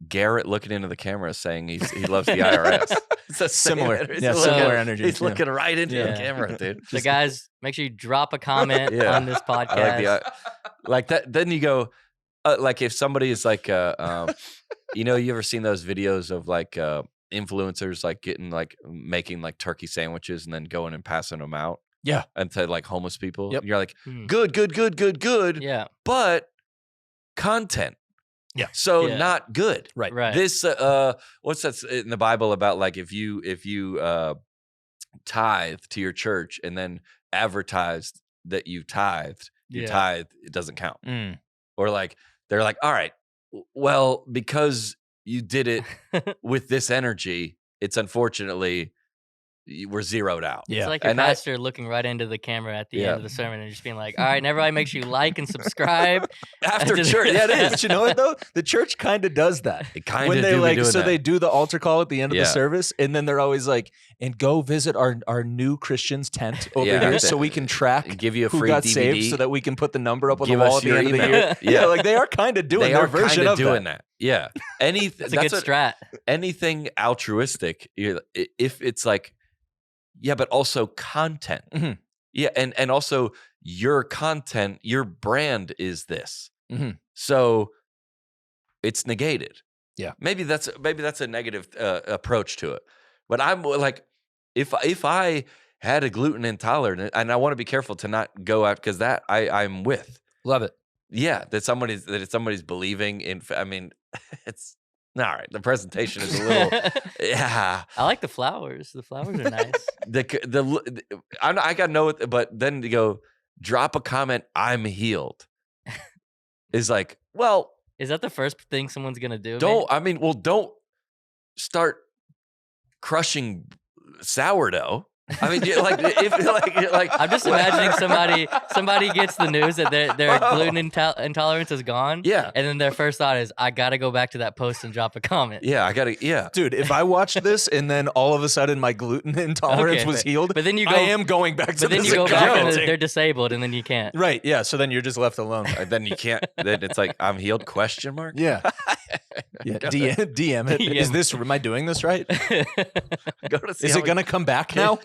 Garrett looking into the camera saying he loves the IRS. It's a Similar. He's Yeah, looking- similar energy. He's Yeah. looking right into the Yeah. camera, dude. So guys, make sure you drop a comment Yeah. on this podcast. I like the like that. Then you go, like if somebody is like, you know, you ever seen those videos of like influencers like making like turkey sandwiches and then going and passing them out? Yeah. And to like homeless people. Yep. You're like, Hmm. good. Yeah. But content. Yeah. So Yeah. not good. Right. Right. This what's that in the Bible about like if you tithe to your church and then advertise that you tithed, your Yeah. tithe, it doesn't count. Mm. Or like they're like, all right, well, because you did it with this energy, it's unfortunately we're zeroed out. Yeah. It's like your And pastor looking right into the camera at the Yeah. end of the sermon and just being like, all right, and everybody make sure you like and subscribe. After Just- church, yeah, it is. But you know what though? The church kind of does that. It kind When of they do like, be doing so that. they do the altar call at the end of Yeah. the service, and then they're always like, "And go visit our new Christians tent over Yeah. here, so we can track And give you a who free got DVD. saved, so that we can put the number up on Give the wall us at the your end of the email. year." Yeah. Yeah, like they are kind of doing they their are version kinda of doing that. that. Yeah. It's a good strat. Anything altruistic, if it's like, yeah, but also content. Mhm. Yeah, and also your content, your brand is this. Mhm. So it's negated. Yeah. Maybe that's a negative approach to it. But I'm like, if I had a gluten intolerant, and I want to be careful to not go out because that I'm with. Love it. Yeah, that somebody's believing in. I mean, it's all right. The presentation is a little. Yeah, I like the flowers. The flowers are nice. I got no, but then to go drop a comment. I'm healed. Is like, well, Is that the first thing someone's gonna do? don't start crushing sourdough. I mean, if like I'm just imagining somebody gets the news that their gluten intolerance is gone. Yeah. And then their first thought is, I gotta go back to that post and drop a comment. Yeah, I gotta. Yeah, Dude, if I watched this and then all of a sudden my gluten intolerance Okay, was healed, but then you go, I am going back to But then this you go back and account. they're disabled, and then you can't. Right, yeah, so then you're just left alone. then you can't. Then it's like I'm healed? Question mark. Yeah. Yeah. DM it. Is this, am I doing this right? Go to see Is how it going to come back now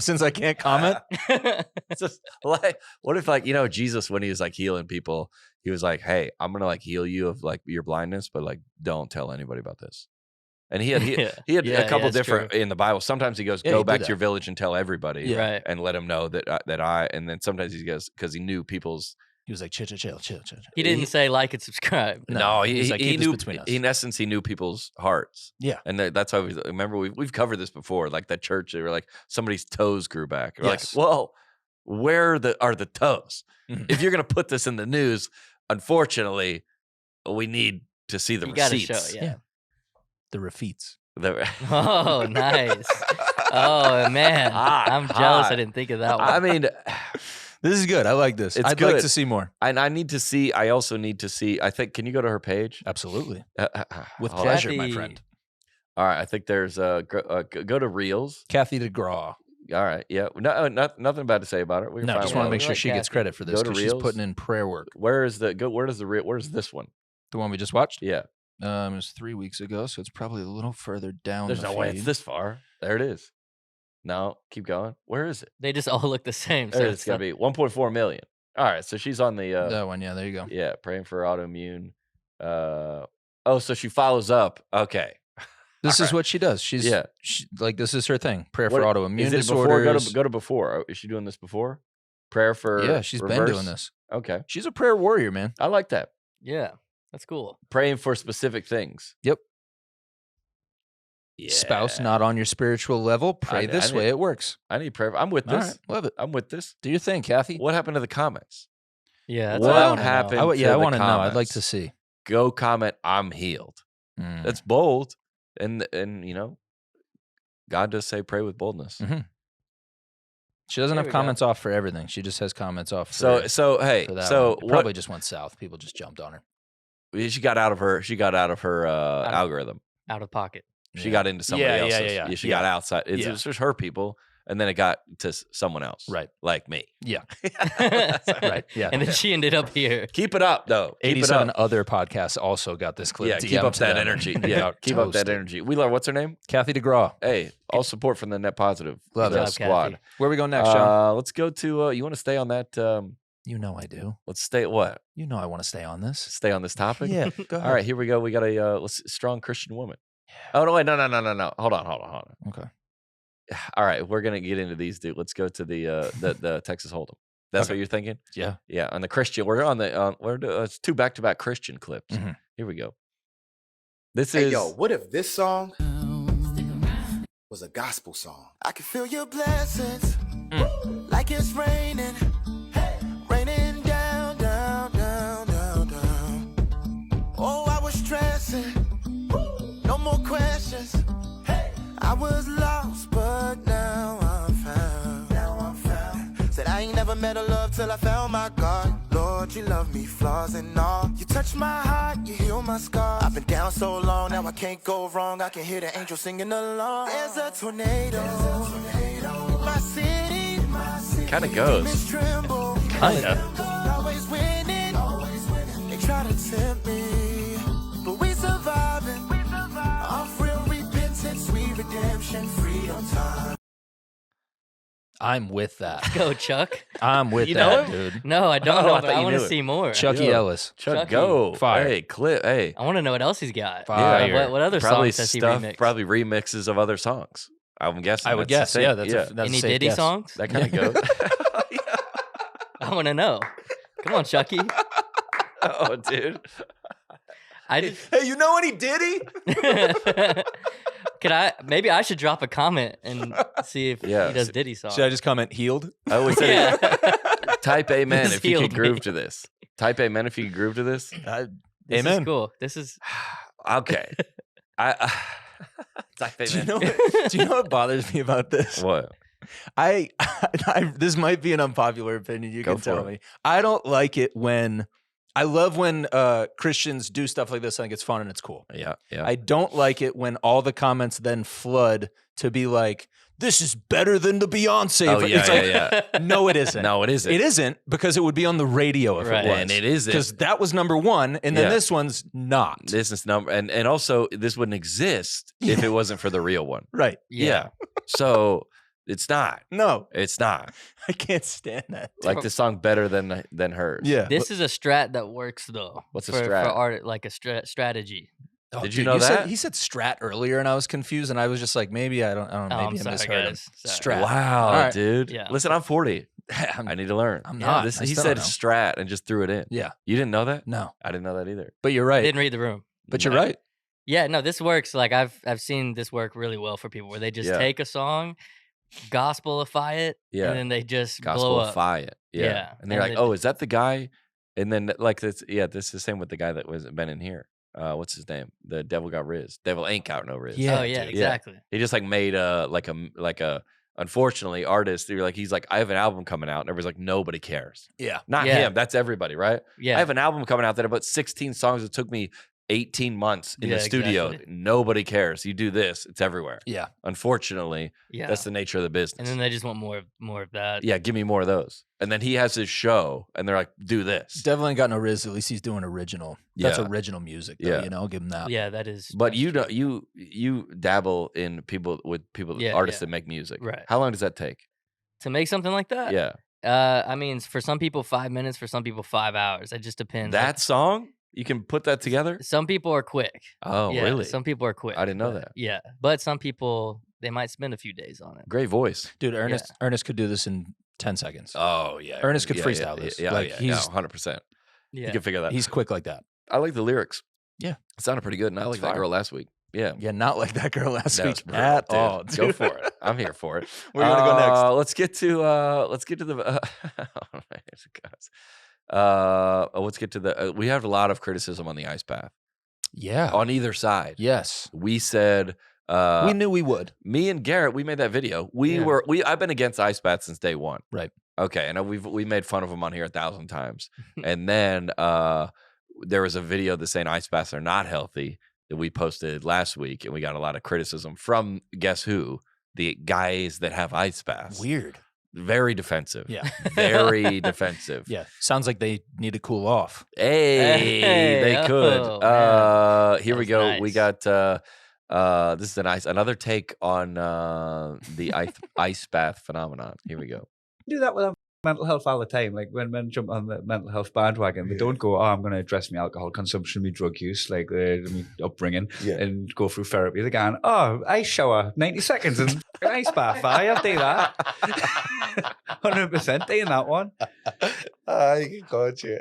since I can't comment? It's just like, what if like, Jesus, when he was like healing people, he was like, hey, I'm going to like heal you of like your blindness, but like, don't tell anybody about this. And he had Yeah, a couple it's different true. in the Bible. Sometimes he goes, Yeah, go he did back to that. your village and tell everybody Right. and let them know that and then sometimes he goes, because he knew people's He was like, chill. He didn't say like and subscribe. No, he's like, he keep this knew. between us. In essence, he knew people's hearts. Yeah. And that's why remember we've covered this before. Like that church, they were like somebody's toes grew back. We're Yes. like, well, where are the toes? Mhm. If you're gonna put this in the news, unfortunately, we need to see the You gotta receipts. show, Yeah. The receipts. Oh, nice. Oh man, I'm jealous. I didn't think of that one. I mean, This is good. I like this. It's I'd good. like to see more. and I need to see. I also need to see. I think. Can you go to her page? Absolutely. With hold on. pleasure, my Kathy- friend. All right. I think there's go to Reels. Kathy DeGraw. All right. Yeah. No, nothing bad to say about it. We're No, fine just with want to it. make sure like she gets Kathy. credit for this Go to because she's Reels. putting in prayer work. Where's this one? The one we just watched? Yeah. It was 3 weeks ago, so it's probably a little further down. There's the no way feed. it's this far. There it is. No, keep going. Where is it? They just all look the same. So There it's it's got to be 1.4 million. All right. So she's on the That one, yeah, there you go. yeah, praying for autoimmune. So she follows up. Okay. This is what she does. She's Yeah. like this is her thing. Prayer What- for autoimmune Is it before? disorders. Go to before. Is she doing this before? Prayer for Yeah, she's been reverse? doing this. Okay. She's a prayer warrior, man. I like that. yeah, that's cool. Praying for specific things. Yep. Yeah. Spouse not on your spiritual level, pray I this need- way. It works. I need prayer. I'm with All this. right, love it. I'm with this. Do your thing, Kathy. What happened to the comments? Yeah, that's What what I wanna know. happened? I to want to the know. I'd like comments? to see. Go comment. I'm healed. Mm. That's bold, and God does say pray with boldness. Mhm. She doesn't There have we go. comments off for everything. She just has comments off. So hey, for that so one. It what? probably just went south. People just jumped on her. She got out of her. She got out of her algorithm. Out of pocket. She Yeah. got into somebody Yeah, else's. yeah. She got outside. It's Yeah. just her people, and then it got to someone else. Right. Like me. Yeah. Right. Yeah. And then she ended up here. Keep it up, though. Keep it 87 up. other podcasts also got this clip. Yeah, DM keep up to that them. energy. They Yeah, got keep up that toasted. energy. We love. What's her name? Kathy DeGraw. Hey, all support from the Net Positive Love Good it. job, squad. Kathy. Where we go next, John? Let's go to. You want to stay on that? You know I do. Let's stay. What? You know I want to stay on this. Stay on this topic. Yeah. Go ahead. All right, here we go. We got a strong Christian woman. Oh no! Wait, no. Hold on. Okay. All right, we're gonna get into these, dude. Let's go to the Texas Hold'em. That's Okay. what you're thinking? Yeah. Yeah. On the Christian, we're on the it's two back-to-back Christian clips. Mhm. Here we go. This Hey, is yo, what if this song was a gospel song? I can feel your blessings like it's raining. Raining down, down, down, down, down. Oh, I was stressing. No more questions. I was lost, but now I'm found. Now I'm found. Said I ain't never met a love till I found my God. Lord, you love me, flaws and all. You touch my heart, you heal my scars. I've been down so long, now I can't go wrong. I can hear the angels singing along. There's a tornado. My city. Kinda goes. Demons tremble. Kinda. Always winning. They try to tempt me, but we surviving. Off real repentance, sweet redemption, freedom time. I'm with that. Go, Chuck. I'm with You know that, him? dude. No, I don't Oh, know, I but thought I you want knew to it. see more. Chucky Yo. Ellis. Chuck Chucky. Go. Fire. Hey, clip. Hey. I want to know what else he's got. Fire. What other Probably songs has he stuff. remixed? Probably remixes of other songs. I'm guessing. I would That's guess. the thing. Yeah, that's Any a safe Diddy guess. songs? that kind of goes. I want to know. Come on, Chucky. Oh, dude. I just, Hey, you know any Diddy? could I? Maybe I should drop a comment and see if Yeah. he does Diddy songs. Should I just comment healed? I always say Yeah. type amen This if you healed could groove me. to this. Type amen if you could groove to this. This Amen. is cool. This is Okay. I type Do you, amen. do you know what bothers me about this? What? I this might be an unpopular opinion. You Go can tell for it. me. I don't like it when I love when Christians do stuff like this. I think it's fun and it's cool. Yeah. Yeah. I don't like it when all the comments then flood to be like, "This is better than the Beyonce." Oh, yeah, it's like, yeah. no, it isn't. No, it isn't. It isn't because it would be on the radio if Right. it was. And it isn't. because that was number one, and then Yeah. this one's not. This is number, and also this wouldn't exist if it wasn't for the real one. Right? Yeah. So it's not. No, It's not I can't stand that. like the song better than hers. Yeah. This is a strat that works though. What's a for, strat? For art, like a strategy. Oh, Did you dude, know that? he said Strat earlier, and I was confused, and I was just like, maybe I don't know. Oh, Maybe I'm I sorry, misheard him. guys. Sorry. Strat. Wow, All right. dude. Yeah. Listen, I'm 40. I need to learn. I'm Yeah, not. This, I he still said don't know. Strat and just threw it in. Yeah. You didn't know that? No. I didn't know that either. But you're I right. didn't read the room. But you're No. right. Yeah, no, this works. Like I've seen this work really well for people where they just Yeah. take a song, gospelify it, Yeah. and then they just blow up. Gospelify it. Yeah. Yeah, And they're and like, then- oh, is that the guy? And then like this, this is the same with the guy that was been in here. What's his name? The Devil Got Riz. Devil ain't got no Riz. Yeah, oh yeah, dude. exactly. He just like made like a unfortunately artist. They're like, he's like, I have an album coming out, and everybody's like, nobody cares. Yeah. Not Yeah. him. That's everybody, right? Yeah, I have an album coming out that about 16 songs. It took me 18 months in Yeah, the studio. exactly. Nobody cares. You do this, it's everywhere. Yeah. Unfortunately, yeah. that's the nature of the business. And then they just want more of that. Yeah, give me more of those. And then he has his show, and they're like, do this. Devil ain't got no Riz. At least he's doing original. That's Yeah. original music. Though, Yeah. You know, I'll give him that. Yeah, that is. But that's you true. don't you dabble in Yeah, artists yeah. that make music. Right. How long does that take? to make something like that. Yeah. I mean, for some people, 5 minutes. For some people, 5 hours. It just depends. That song? You can put that together? Some people are quick. Oh, Yeah, really? Some people are quick. I didn't know but- that. Yeah, but some people they might spend a few days on it. Great voice. Dude, Ernest could do this in 10 seconds. Oh, yeah. Ernest could Yeah, freestyle yeah, this. Yeah, Like, yeah, he's- 100%. Yeah, You can figure that. He's quick like that. I like the lyrics. Yeah. It sounded pretty good. Not That's like that fire. girl last week. Yeah. Yeah, not like that girl last That was week brutal, at dude. all. Go dude. for it. I'm here for it. Where you want to go next? Let's get to the. let's get to the. We have a lot of criticism on the ice path Yeah. on either side. Yes. We said. We knew we would. Me and Garrett, we made that video. Yeah. I've been against ice baths since day one. Right. Okay, and we made fun of them on here 1,000 times. And then there was a video that saying ice baths are not healthy that we posted last week, and we got a lot of criticism from guess who? The guys that have ice baths. Weird. Very defensive. Yeah. Very defensive. Yeah. Sounds like they need to cool off. Hey, they could. Oh, man. Here we That's go. nice. We got this is another take on the ice bath phenomenon. Here we go. Do that with mental health all the time. Like when men jump on the mental health bandwagon, they don't go, "Oh, I'm going to address my alcohol consumption, my drug use, like my upbringing, and go through therapy." They're going, "Oh, ice shower, 90 seconds and an ice bath. I'll do that." 100% doing that one. I got you.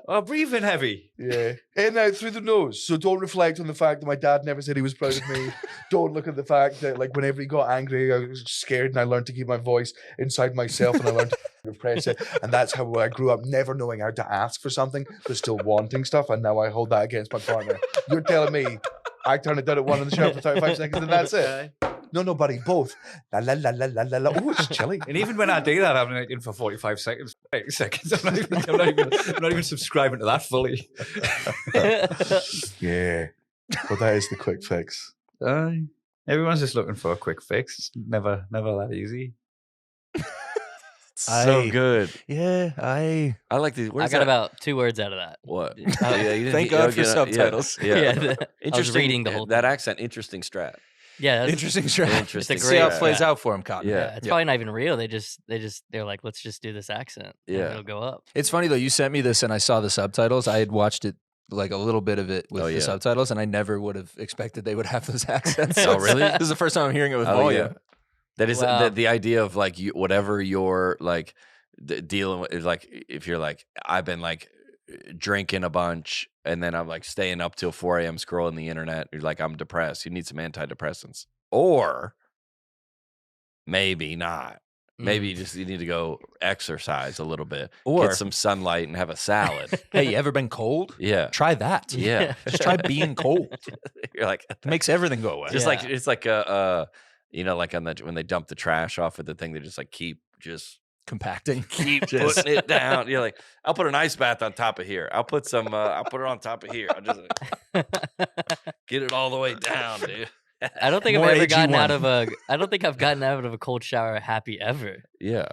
Oh, breathing heavy. Yeah. In out through the nose. So don't reflect on the fact that my dad never said he was proud of me. Don't look at the fact that, like, whenever he got angry, I was scared and I learned to keep my voice inside myself and I learned to repress it. And that's how I grew up, never knowing how to ask for something, but still wanting stuff. And now I hold that against my partner. You're telling me I turned it down at one in the shower for 35 seconds and that's it? No, buddy, both. La la la la la la la. Oh, it's chilly. And even when I do that, I'm like in for 45 seconds. 30 seconds. I'm not even subscribing to that fully. Yeah. But that is the quick fix. Everyone's just looking for a quick fix. It's never that easy. So good. Yeah. I like the. I got about 2 words out of that. What? Yeah, you didn't- Thank you God don't for get subtitles. Yeah. Yeah, I was Interesting. reading the whole that thing. accent. Interesting strat. Yeah, that's, Interesting strat. Interesting. It's a See how it great plays strat. out for him, Cotton. Yeah. Yeah, it's probably not even real. They're like, let's just do this accent. and Yeah. it'll go up. It's funny though. You sent me this and I saw the subtitles. I had watched it like a little bit of it with Oh, the yeah. subtitles, and I never would have expected they would have those accents. Oh, really? This is the first time I'm hearing it with Oh, volume. That is Wow. the idea of like whatever you're like dealing with is like if you're like I've been like drinking a bunch and then I'm like staying up till 4 a.m. scrolling the internet. You're like I'm depressed. You need some antidepressants, or maybe not. Maybe you need to go exercise a little bit, Or- get some sunlight and have a salad. Hey, you ever been cold? Yeah, Try that. yeah. Just try being cold. You're like It makes everything go away. just Yeah. like it's like a like on the when they dump the trash off of the thing, they just like keep Compacting. keep Just- putting it down. You're like, I'll put an ice bath on top of here. I'll put some. I'll put it on top of here. I'll just get it all the way down, dude. I don't think More I've ever gotten out AG1. of a. I don't think I've gotten out of a cold shower happy ever. Yeah,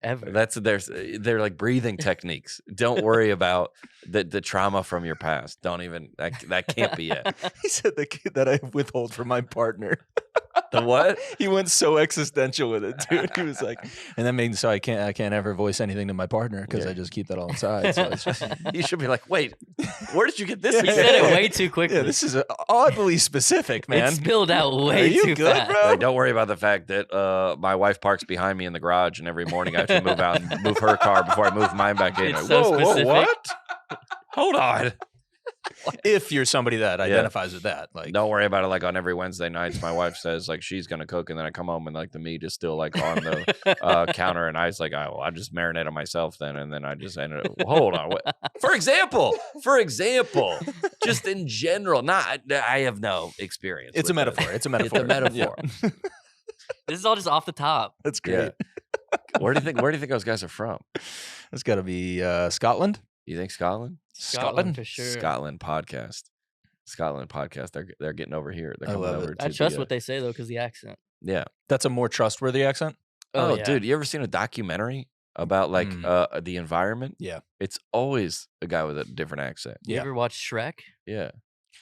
Ever. they're like breathing techniques. Don't worry about the trauma from your past. Don't even that can't be it. He said the kid that I withhold from my partner. The what? He went so existential with it, dude. He was like, and that means so I can't ever voice anything to my partner because I just keep that all inside. So it's just, You should be like, wait, where did you get this? He said it way too quickly. yeah, this is oddly specific, man. It spilled out way Are you too good, fast. bro? Like, don't worry about the fact that my wife parks behind me in the garage, and every morning I have to move out and move her car before I move mine back in. It's so specific. What? Hold on. If you're somebody that identifies with that, like, Don't worry about it. Like on every Wednesday nights, my wife says like she's gonna cook, and then I come home and like the meat is still like on the counter, and I was like, oh, well, I just marinate on myself then, and then I just ended up. Hold on, what? For example, just in general, not I have no experience. it's a with it. metaphor. It's a metaphor. It's a metaphor. Yeah. This is all just off the top. That's great. Yeah. Where do you think those guys are from? It's got to be Scotland. You think Scotland? Scotland for sure. Scotland podcast. They're getting over here. They're I coming love over. it. To I trust the, what they say though, because the accent. Yeah. That's a more trustworthy accent. Oh, yeah. dude, you ever seen a documentary about like the environment? Yeah. It's always a guy with a different accent. You Yeah. ever watch Shrek? Yeah.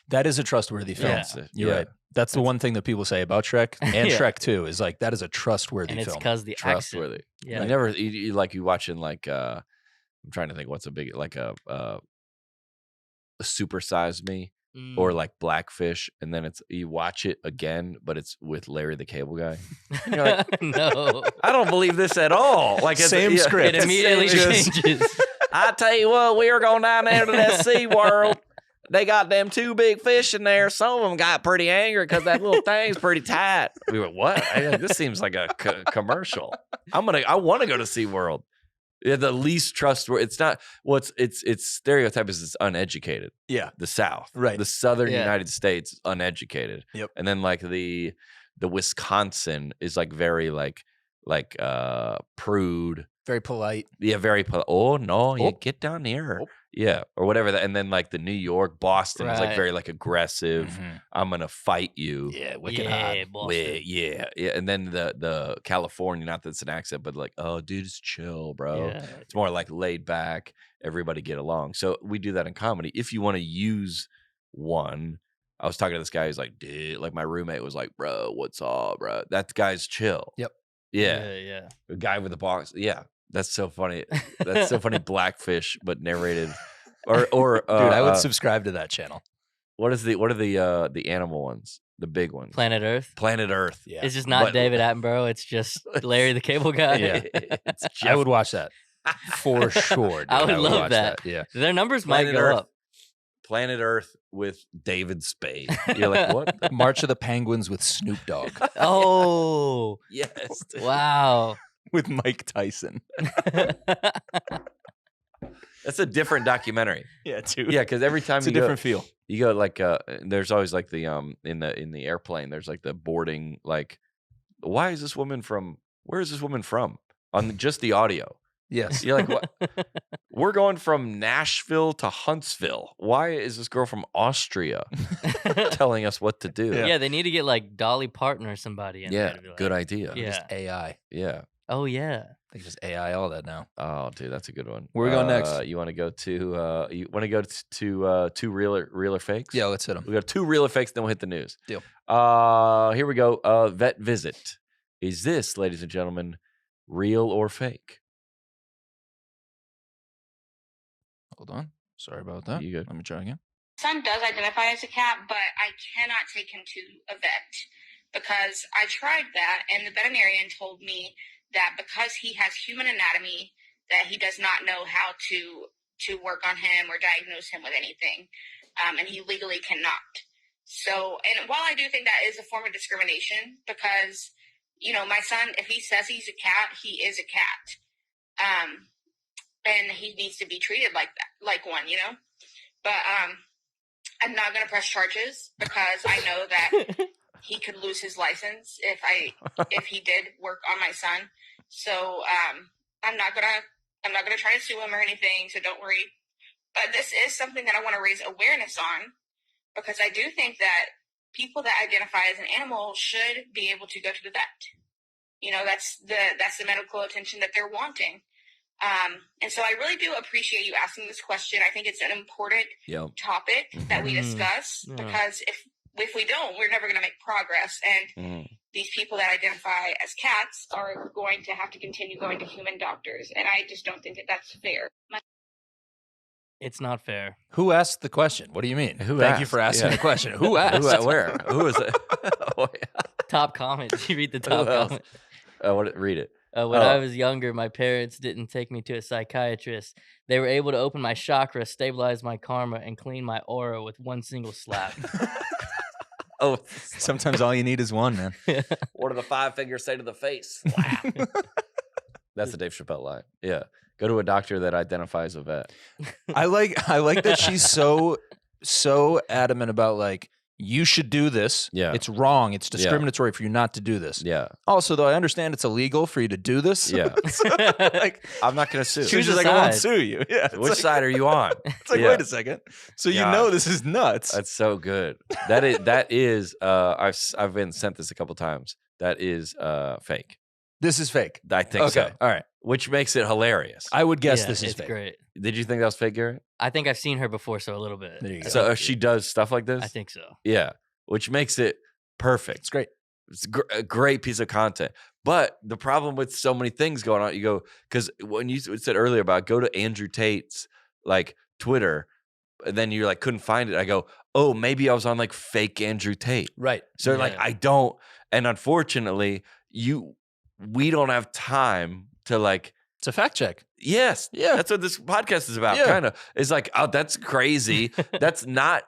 That is a trustworthy film. Yeah. That's it. You're Yeah. right. That's the one thing that people say about Shrek and Yeah. Shrek 2 is like that is a trustworthy And it's film. because the accent. Trustworthy. Yeah. You never you watching like I'm trying to think what's a big like a Super Size Me or like Blackfish, and then you watch it again, but it's with Larry the Cable Guy. And you're like, No. I don't believe this at all. Like it's, Same script. It immediately Just- changes. I tell you what, we were going down there to that Sea World. They got them 2 big fish in there. Some of them got pretty angry because that little thing's pretty tight. We went, what? This seems like a commercial. I want to go to SeaWorld. Yeah, the least trustworthy. It's not. It's stereotype is it's uneducated. Yeah. The South, Right. The Southern Yeah. United States, uneducated. Yep. And then like the Wisconsin is like very like prude. Very polite. Yeah, very. Oh no, you Oh. get down here. Oh. Yeah, or whatever. And then like the New York, Boston is like Right. very like aggressive. Mhm. I'm gonna fight you. Yeah, wicked Yeah, hot. Boston. Yeah. And then the California, not that it's an accent, but like, oh, dude, it's chill, bro. Yeah. It's more like laid back. Everybody get along. So we do that in comedy. If you want to use one, I was talking to this guy. He's like, dude, like my roommate was like, bro, what's up, bro? That guy's chill. Yep. Yeah. Yeah. The guy with the box. Yeah. That's so funny. That's so funny. Blackfish, but narrated. Or Dude, I would subscribe to that channel. what are the animal ones? The big ones. Planet Earth. Planet Earth. Yeah. It's just not But- David Attenborough. It's just Larry the Cable Guy. Yeah. It's I Jeff would watch that for sure. Dude. I would love watch that. Yeah. Their numbers might Planet go Earth. up. Planet Earth with David Spade. You're like, what? March of the Penguins with Snoop Dogg Oh, Yes. dude. wow. with Mike Tyson. That's a different documentary. Yeah, dude. Yeah, because every time It's a you go, different feel. you go like there's always like the in the airplane, there's like the boarding, like, where is this woman from? On just the audio. Yes. You're like, what? We're going from Nashville to Huntsville. Why is this girl from Austria telling us what to do? Yeah, they need to get like Dolly Parton or somebody in there Yeah, to be like, good idea. Yeah. Just AI. Yeah. Oh yeah. They just AI all that now. Oh, dude, that's a good one. Where we going next? You want to go to two real or fakes? Yeah, let's hit them. We got 2 real or fakes, then we'll hit the news. Deal. Here we go. Vet visit. Is this, ladies and gentlemen, real or fake? Hold on. Sorry about that. You good? Let me try again. Son does identify as a cat, but I cannot take him to a vet because I tried that, and the veterinarian told me that because he has human anatomy, that he does not know how to work on him or diagnose him with anything, and he legally cannot. So, and while I do think that is a form of discrimination, because my son, if he says he's a cat, he is a cat. And he needs to be treated like that, like one, But I'm not going to press charges because I know that he could lose his license if he did work on my son. So I'm not gonna try to sue him or anything. So don't worry. But this is something that I want to raise awareness on because I do think that people that identify as an animal should be able to go to the vet. That's the medical attention that they're wanting. And so I really do appreciate you asking this question. I think it's an important topic that we discuss because if we don't, we're never going to make progress. And these people that identify as cats are going to have to continue going to human doctors. And I just don't think that that's fair. It's not fair. Who asked the question? What do you mean? Thank you for asking the question. Who asked? Where? Who is it? Oh, yeah. Top comment. Did you read the top else? comment? Read it. When I was younger, my parents didn't take me to a psychiatrist. They were able to open my chakra, stabilize my karma, and clean my aura with one single slap. Oh, Sometimes all you need is one, man. what do the 5 fingers say to the face? That's the Dave Chappelle line. Yeah. Go to a doctor that identifies a vet. I like that she's so adamant about like, you should do this. Yeah. It's wrong. It's discriminatory for you not to do this. Yeah. Also, though, I understand it's illegal for you to do this. Yeah. Like, I'm not going to sue. she's just a like, I won't side. sue you. Yeah. It's Which like, side are you on? It's like, Yeah. wait a second. So you God. know this is nuts. That's so good. That is I've been sent this a couple times. That is fake. This is fake. I think so. All right. Which makes it hilarious. I would guess Yeah, this is it's fake. great. Did you think that was fake, Garrett? I think I've seen her before, so a little bit. There you go. So she does stuff like this? I think so. Yeah. Which makes it perfect. It's great. It's a great piece of content. But the problem with so many things going on, you go, because when you said earlier about go to Andrew Tate's like Twitter, and then you're like, couldn't find it. I go, oh, maybe I was on like fake Andrew Tate. Right. So like, Yeah. I don't, and unfortunately, we don't have time to like, It's a fact check. yes, Yeah. that's what this podcast is about. Yeah. Kind of, it's like, oh, that's crazy. That's not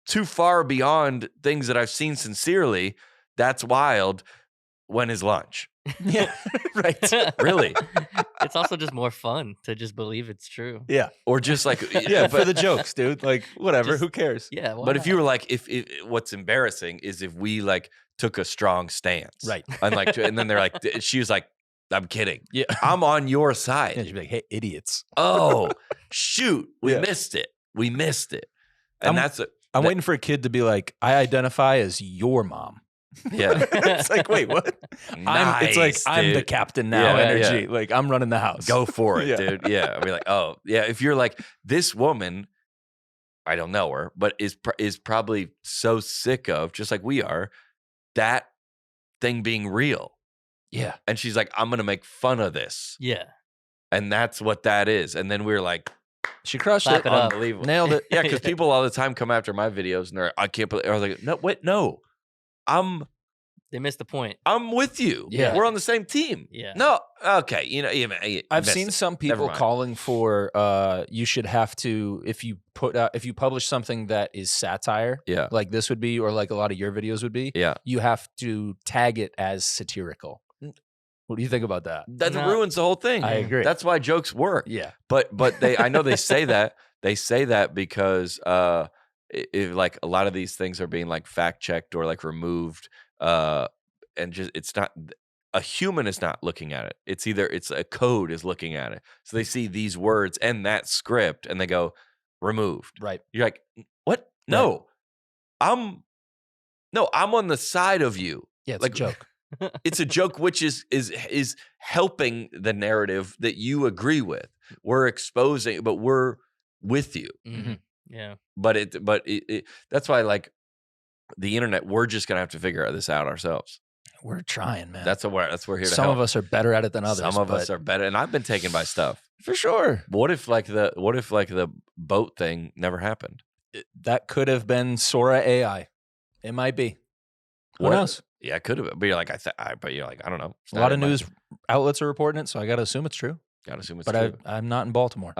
too far beyond things that I've seen sincerely. That's wild. When is lunch? Yeah. Right. Really? It's also just more fun to just believe it's true. Yeah. Or just like, Yeah. For the jokes, dude. Like, whatever. Just- Who cares? Yeah. but if you were like, if what's embarrassing is if we like took a strong stance, Right. And like, and then they're like, she was like, I'm kidding. Yeah. I'm on your Yeah, side. she'd be like, hey, idiots. Oh, shoot. We Yeah. missed it. We missed it. And I'm- that's it. I'm That- waiting for a kid to be like, I identify as your mom. Yeah. It's like, wait, what? It's like, Nice, I'm the dude. captain now Yeah, energy. yeah. Like, I'm running the house. Go for it, Yeah. dude. Yeah. I'd be like, oh, yeah. If you're like, this woman, I don't know her, but is probably so sick of, just like we are, that thing being real. Yeah. And she's like, I'm going to make fun of this. Yeah. And that's what that is. And then we were like, She crushed Clap it. it up. unbelievable. Nailed it. Yeah, because people all the time come after my videos and they're like, I can't believe. I was like, no, wait, no. They missed the point. I'm with you. Yeah. We're on the same team. Yeah. No, okay. You I've missed seen it. some Never people mind. calling for you should have to if you publish something that is satire, Yeah. like this would be, or like a lot of your videos would be, Yeah. you have to tag it as satirical. What do you think about that? That No. ruins the whole thing. I agree. That's why jokes work. Yeah. But I know they say that. They say that because like a lot of these things are being like fact checked or like removed, and just it's not a human is not looking at it. It's a code is looking at it. So they see these words and that script and they go removed. Right. You're like, what? No, I'm on the side of you. Yeah, it's Like- a joke. It's a joke, which is helping the narrative that you agree with. We're exposing, but we're with you. Mhm. Yeah. But it that's why like the internet, we're just gonna have to figure this out ourselves. We're trying, man. That's what we're here to Some help. of us are better at it than others. Some of us but are better, and I've been taken by stuff. for sure. What if the boat thing never happened? That could have been Sora AI. It might be. Who What- knows? Yeah, it could have been. But you're like, but you're like, I don't know. It's A not lot in of my- news outlets are reporting it, so I got to assume it's true. Gotta assume it's But true. I'm not in Baltimore.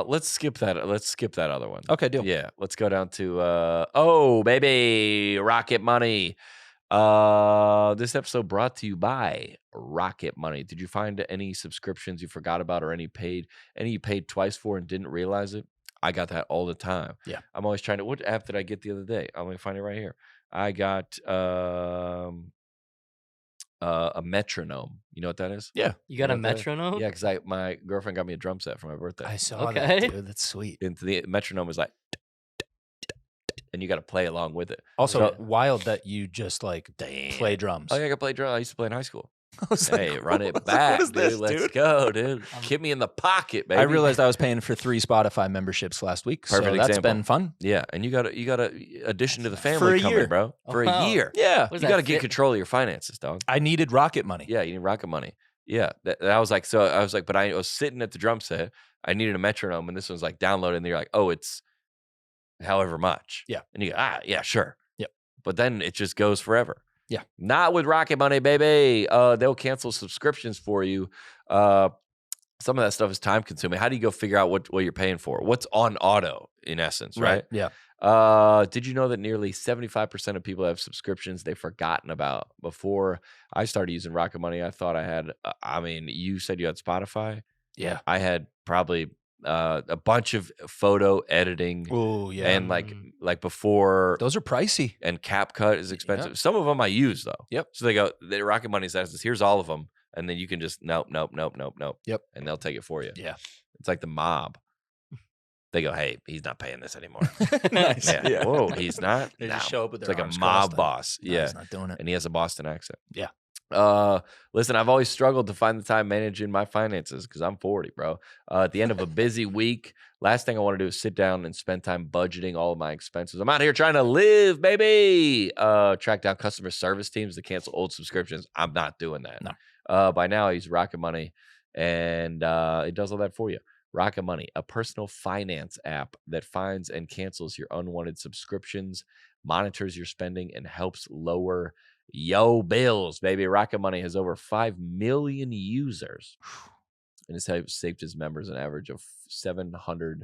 Let's skip that. Let's skip that other one. Okay, deal. Yeah, let's go down to oh baby, Rocket Money. This episode brought to you by Rocket Money. Did you find any subscriptions you forgot about or any you paid twice for and didn't realize it? I got that all the time. Yeah. I'm always trying to. What app did I get the other day? I'm gonna find it right here. I got a metronome. You know what that is? Yeah. You got a know what that is? metronome? Yeah, because my girlfriend got me a drum set for my birthday. I saw Okay. that, dude. That's sweet. And the metronome is like, and you got to play along with it. Also, So- wild that you just like play drums. Oh yeah, I got to play drum. I used to play in high school. Hey, run it back, What is dude. this, Let's dude? go, dude. Hit me in the pocket, baby. I realized I was paying for 3 Spotify memberships last week, so Perfect that's example. been fun. Yeah, and you got a addition to the For family a coming, year. bro. For Wow. a year. Yeah. What is You that, got to get fit- control of your finances, dog. I needed rocket money. Yeah, you need rocket money. Yeah, I was like, but I was sitting at the drum set. I needed a metronome, and this one's like downloaded, and you're like, oh, it's however much. Yeah. And you go, yeah, sure. Yep. But then it just goes forever. Yeah. Not with Rocket Money, baby. They'll cancel subscriptions for you. Some of that stuff is time consuming. How do you go figure out what you're paying for? What's on auto, in essence, right? Yeah. Did you know that nearly 75% of people have subscriptions they've forgotten about? Before I started using Rocket Money, I thought I had, you said you had Spotify. Yeah. I had probably a bunch of photo editing. Oh, yeah. And like before, Those are pricey. and CapCut is expensive. Some of them I use though. Yep. So the Rocket Money says, here's all of them. And then you can just, nope. Yep. And they'll take it for you. Yeah. It's like the mob. They go, hey, he's not paying this anymore. Nice. Yeah. Whoa, he's not? They just No. show up with It's their like arms a mob crossed and- boss. No, Yeah. he's not doing it. And he has a Boston accent. Yeah. Listen, I've always struggled to find the time managing my finances because I'm 40, bro. At the end of a busy week, last thing I want to do is sit down and spend time budgeting all of my expenses. I'm out here trying to live, baby. Track down customer service teams to cancel old subscriptions. I'm not doing that. No. By now, I use Rocket Money, and it does all that for you. Rocket Money, a personal finance app that finds and cancels your unwanted subscriptions, monitors your spending, and helps lower your bills, baby. Rocket Money has over 5 million users and has saved its members an average of $740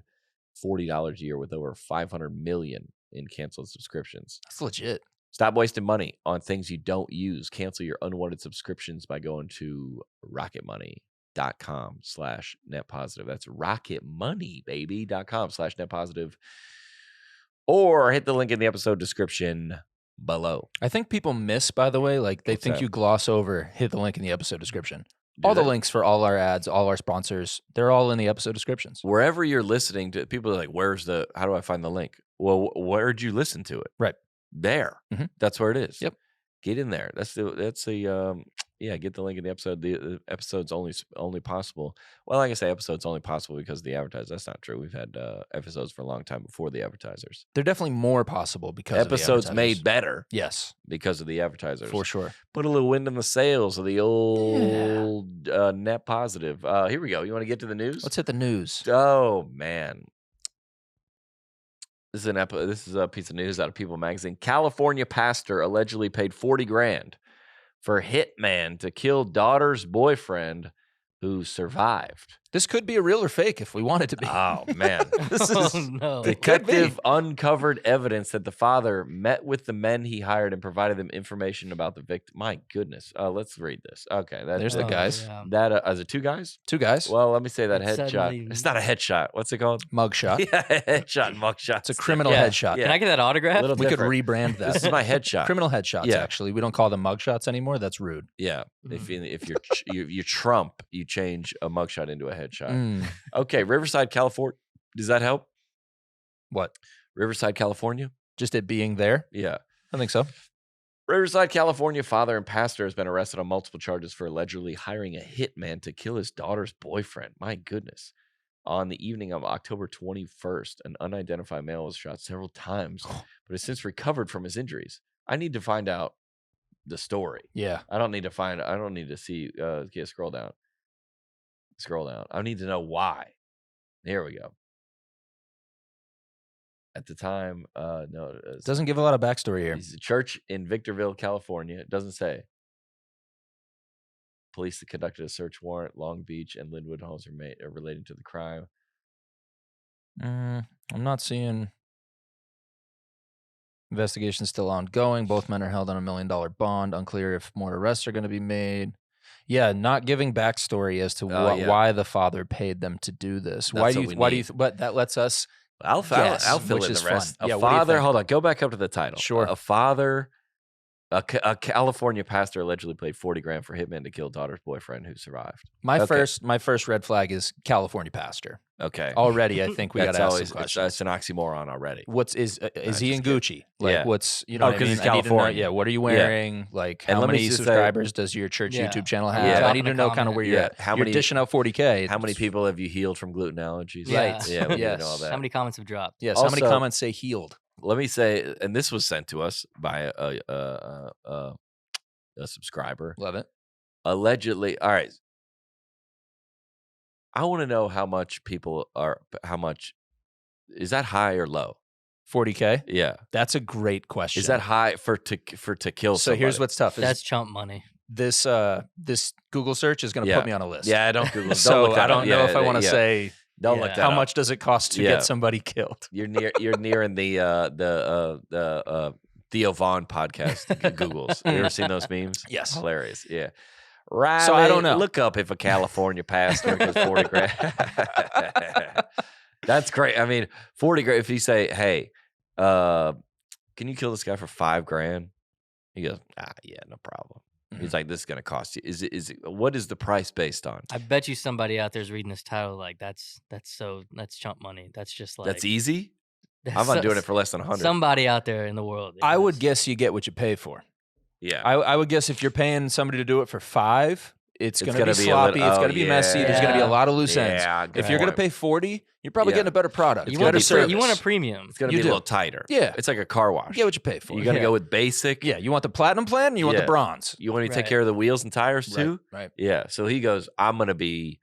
a year with over 500 million in canceled subscriptions. That's legit. Stop wasting money on things you don't use. Cancel your unwanted subscriptions by going to rocketmoney.com/net positive. That's rocketmoneybaby.com/net positive. Or hit the link in the episode description below. I think people miss, by the way, like they What's think that? you gloss over, hit the link in the episode description. Do All the that. links for all our ads, all our sponsors, they're all in the episode descriptions. Wherever you're listening to, people are like, how do I find the link? Well, where'd you listen to it? Right. There. Mhm. That's where it is. Yep. Get in there. Get the link in the episode. The episode's only possible. Well, like I say, episode's only possible because of the advertisers. That's not true. We've had episodes for a long time before the advertisers. They're definitely more possible because Episodes of the made advertisers. better Yes, because of the advertisers. for sure. Put a little wind in the sails of the old net positive. Here we go. You want to get to the news? Let's hit the news. Oh man, this is a piece of news out of People magazine. California pastor allegedly paid $40,000 for hitman to kill daughter's boyfriend who survived. This could be a real or fake if we want it to be. Oh man, This Oh, is no. detective uncovered evidence that the father met with the men he hired and provided them information about the victim. My goodness, let's read this. Okay, There's the Oh, guys. yeah. That is it 2 guys? 2 guys. Well, let me say that headshot. Suddenly- It's not a headshot. What's it called? Mugshot. Yeah, headshot and mugshot. It's a criminal Yeah. headshot. Yeah. Can I get that autograph? Little We could different. rebrand that. This is my headshot. Criminal headshots, Yeah. actually. We don't call them mugshots anymore. That's rude. Yeah, if you're Trump, you change a mugshot into a headshot. Mm. Okay, Riverside, California. Does that help? What? Riverside, California. Just it being there? Yeah. I think so. Riverside, California father and pastor has been arrested on multiple charges for allegedly hiring a hitman to kill his daughter's boyfriend. My goodness. On the evening of October 21st, an unidentified male was shot several times, but has since recovered from his injuries. I need to find out the story. Yeah. I don't need to see, scroll down. I need to know why. Here we go. At the time, no, It doesn't give a lot of backstory here. it's a church in Victorville, California. It doesn't say. Police that conducted a search warrant, Long Beach and Linwood homes are relating to the crime. I'm not seeing. Investigation still ongoing. Both men are held on $1 million bond. Unclear if more arrests are going to be made. Yeah, not giving backstory as to Yeah. why the father paid them to do this. That's Why do what you? we Why do you? need. But that lets us. I'll Yes, fill which in is the rest. fun. Yeah, A what do you father. think? Hold on. Go back up to the title. Sure. A father. A California pastor allegedly paid $40,000 for hitman to kill daughter's boyfriend who survived. My Okay. first red flag is California pastor. Okay. Already, I think we got That's to ask always some questions. it's an oxymoron already. Is he in just Gucci? Like, Yeah. what's Oh, what I 'cause mean? he's I need to know, California. yeah, what are you wearing? Like, And how let me many just say- subscribers does your church Yeah. YouTube channel have? Yeah. I Drop need in to a know kind of where comment. you're Yeah. at. How You're many- dishing out 40K. How many people have you healed from gluten allergies? Yeah. Right. Yeah, we need to know all Yes. that. How many comments have dropped? Yes. How many Also- comments say healed? Let me say, and this was sent to us by a subscriber. Love it. Allegedly, all right. I want to know how much is that high or low? 40K. Yeah. That's a great question. Is that high for to kill so? somebody? Here's what's tough. Is That's chump money. this Google search is going to Yeah. put me on a list. Yeah, don't Google. Don't So look that I don't up. know Yeah, if I want to yeah. say Don't Yeah. look that how up. much does it cost to Yeah. get somebody killed. You're nearing the Theo Vaughn podcast. Googles. You ever seen those memes? Yes. Hilarious. Yeah. Right. So I don't know. Look up if a California pastor goes 40 grand. That's great. I mean, 40 grand. If you say, "Hey, can you kill this guy for $5,000?" He goes, yeah, no problem. He's like, "This is going to cost you." Is it? What is the price based on? I bet you somebody out there's reading this title like that's chump money. That's just like That's easy. that's I'm not doing it for less than 100. Somebody out there in the world. I would is. guess you get what you pay for. Yeah. I would guess if you're paying somebody to do it for $5, it's going to gonna be be a sloppy. little- It's oh, going to be messy. There's going to be a yeah. lot of loose ends. Yeah, good If you're going to point. pay 40, you're probably Yeah. getting a better product. You better want a service. you want a premium. It's going to You be do. a little tighter. Yeah. It's like a car wash. You get what you pay for. You're going to Yeah. go with basic. Yeah, you want the platinum plan and you want Yeah. the bronze. You want to take Right. care of the wheels and tires too? Right. Yeah. So he goes, "I'm going to be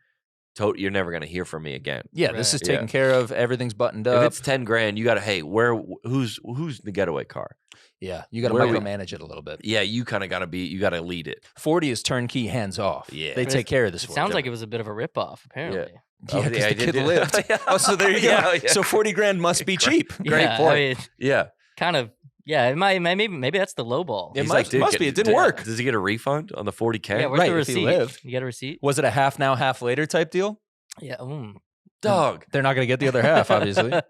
you're never going to hear from me again." Yeah, this is Right. taken care of. Everything's buttoned If up. it's 10 grand, you got to, hey, who's the getaway car? Yeah, you got to Where we- micromanage it a little bit. Yeah, you kind of got to you got to lead it. 40 is turnkey, hands off. Yeah. They take care of this It for sounds you. like it was a bit of a ripoff, apparently. Yeah, Oh, because yeah, the I did kid do- lived. Yeah. Oh, so there you go. Yeah, yeah. So 40 grand must be cheap. Great Yeah, point. I mean, Yeah. kind of. Yeah, it might. Maybe that's the low ball. It He's must- "Dude, must be. It didn't did- work." Does he get a refund on the 40K? Yeah, where's Right, the if he receipt? lived. You get a receipt? Was it a half now, half later type deal? Yeah. Dog. They're not going to get the other half, obviously. Yeah,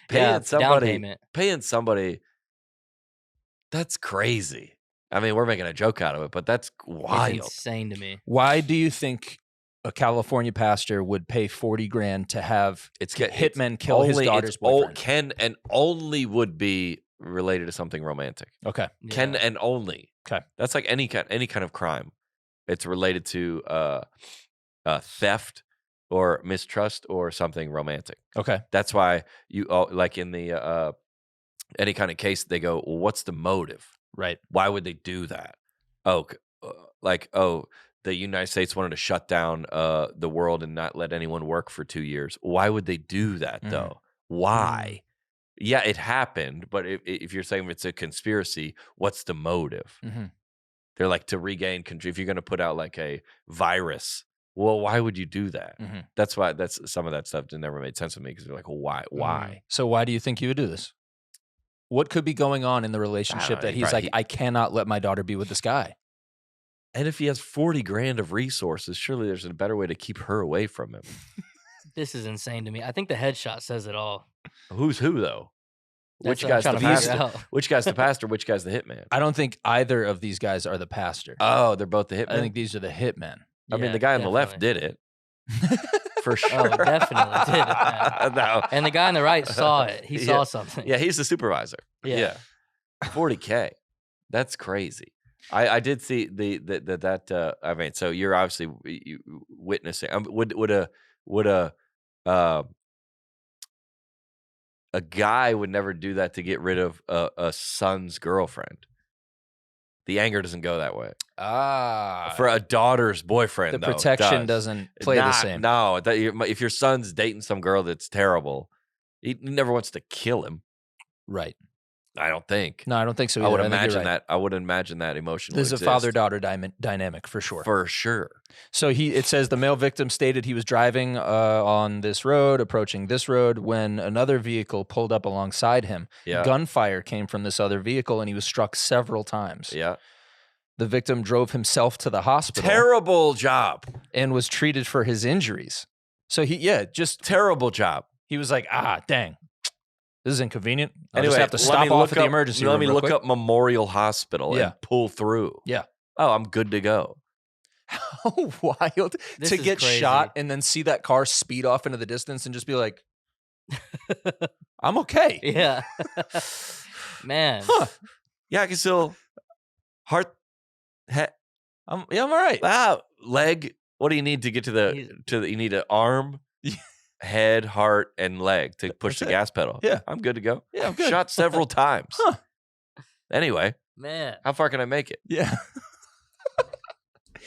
Paying down payment. Paying somebody. That's crazy. I mean, we're making a joke out of it, but that's wild. It's insane to me. Why do you think a California pastor would pay 40 grand to have hitmen kill his daughter's boyfriend? Can and only would be related to something romantic. Okay. Can Yeah. and only. Okay. That's like any kind of crime. It's related to theft or mistrust or something romantic. Okay. That's why you like in the any kind of case they go, well, what's the motive? Right. Why would they do that? The United States wanted to shut down the world and not let anyone work for 2 years. Why would they do that though? Why? Yeah, it happened, but if you're saying it's a conspiracy, what's the motive? They're like to regain control. If you're going to put out like a virus, well, why would you do that? That's why some of that stuff never made sense to me because they're like, well, why? Why? So why do you think you would do this? What could be going on in the relationship know, that he he's probably- like, I cannot let my daughter be with this guy? And if he has 40 grand of resources, surely there's a better way to keep her away from him. This is insane to me. I think the headshot says it all. Who's who though? That's Which what I'm guy's the trying to figure pastor? out. Which guy's the pastor? Which guy's the hitman? I don't think either of these guys are the pastor. Oh, they're both the hitman. I think these are the hitmen. I mean, Yeah, the guy on the left definitely. did it for sure. Oh, definitely did it, man. No. And the guy on the right saw it. He Yeah. saw something. Yeah, he's the supervisor. Yeah. 40K. That's crazy. I did see that. I mean, so you're obviously witnessing. Would a guy would never do that to get rid of a son's girlfriend? The anger doesn't go that way. For a daughter's boyfriend, the though, it protection does. doesn't play the same. No, if your son's dating some girl that's terrible, he never wants to kill him. Right. I don't think. No, I don't think so I either. would I think you're imagine right. that. I would imagine that emotion. This would is a exist. father-daughter dynamic for sure. For sure. So it says the male victim stated he was driving on this road, approaching this road, when another vehicle pulled up alongside him. Yeah. Gunfire came from this other vehicle, and he was struck several times. Yeah. The victim drove himself to the hospital. Terrible job. And was treated for his injuries. So just terrible job. He was like, dang. This is inconvenient. I Anyway, just have to stop off at the emergency room. Let me real look quick. up Memorial Hospital Yeah. and pull through. Yeah. Oh, I'm good to go. How wild This to is get crazy. shot and then see that car speed off into the distance and just be like, I'm okay. Yeah. Man. Huh. Yeah, I can still heart, head, I'm all right. leg. What do you need to get to the you need an arm, head, heart, and leg to push the gas pedal. Yeah. I'm good to go. Yeah, I'm good. Shot several times. Huh. Anyway, Man. how far can I make it? Yeah.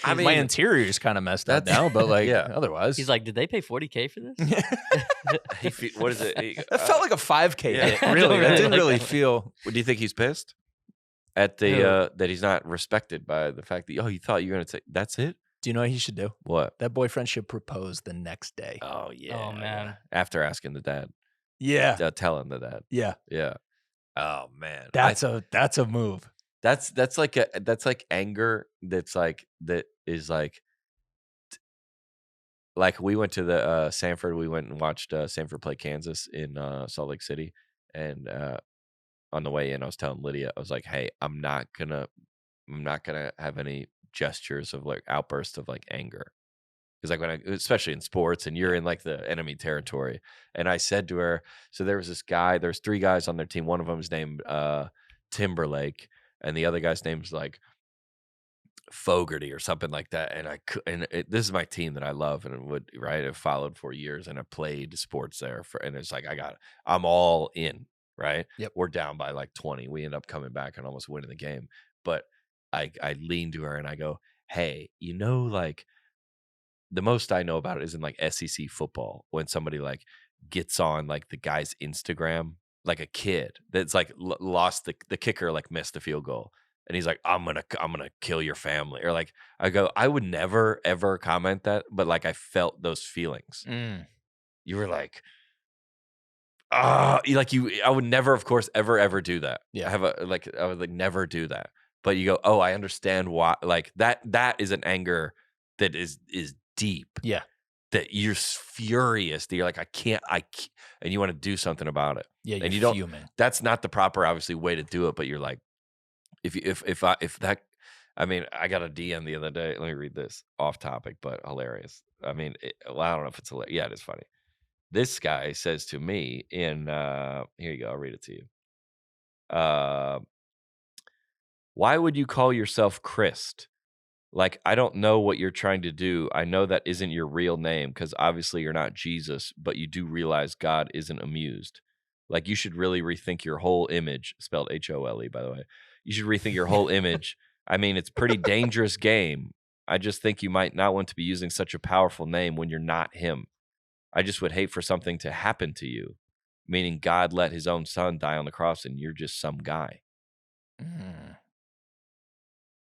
I mean, my interior is kind of messed up that's- now, but like Yeah. otherwise. He's like, did they pay $40K for this? what is it? That felt like a 5K yeah. hit, I really. don't That really didn't like really that. feel. Do you think he's pissed at the that he's not respected by the fact that you thought you were going to take that's it? Do you know what he should do? What? That boyfriend should propose the next day. Oh yeah. Oh, man. After asking the dad, Yeah. telling the dad. Yeah. Yeah. Oh man. That's a move. That's like anger. That is like we went to the Sanford. We went and watched Sanford play Kansas in Salt Lake City, and on the way in, I was telling Lydia, I was like, "Hey, I'm not gonna have any gestures of like outbursts of like anger, because like especially in sports, and you're in like the enemy territory." And I said to her, so there was this guy. There's 3 guys on their team. One of them is named Timberlake, and the other guy's name's like Fogarty or something like that. And this is my team that I love and would I've followed for years, and I played sports there and it's like I'm all in, right? Yep. We're down by like 20. We end up coming back and almost winning the game. But I lean to her and I go, hey, like the most I know about it is in like SEC football, when somebody like gets on like the guy's Instagram, like a kid that's like lost the kicker, like missed the field goal. And he's like, I'm gonna kill your family. Or like, I go, I would never, ever comment that. But like, I felt those feelings. You were like, I would never, of course, ever do that. Yeah. I would like never do that. But you go, oh, I understand why. Like that is an anger that is deep. Yeah. That you're furious. That you're like, I can't, and you want to do something about it. Yeah. And you You're don't. fuming. That's not the proper, obviously, way to do it. But you're like, I mean, I got a DM the other day. Let me read this, off topic, but hilarious. I mean, I don't know if it's hilarious. Yeah, it is funny. This guy says to me in, here you go. I'll read it to you. Why would you call yourself Crist? Like, I don't know what you're trying to do. I know that isn't your real name, because obviously you're not Jesus, but you do realize God isn't amused. Like, you should really rethink your whole image, spelled HOLE, by the way. You should rethink your whole image. I mean, it's pretty dangerous game. I just think you might not want to be using such a powerful name when you're not him. I just would hate for something to happen to you, meaning God let his own son die on the cross and you're just some guy.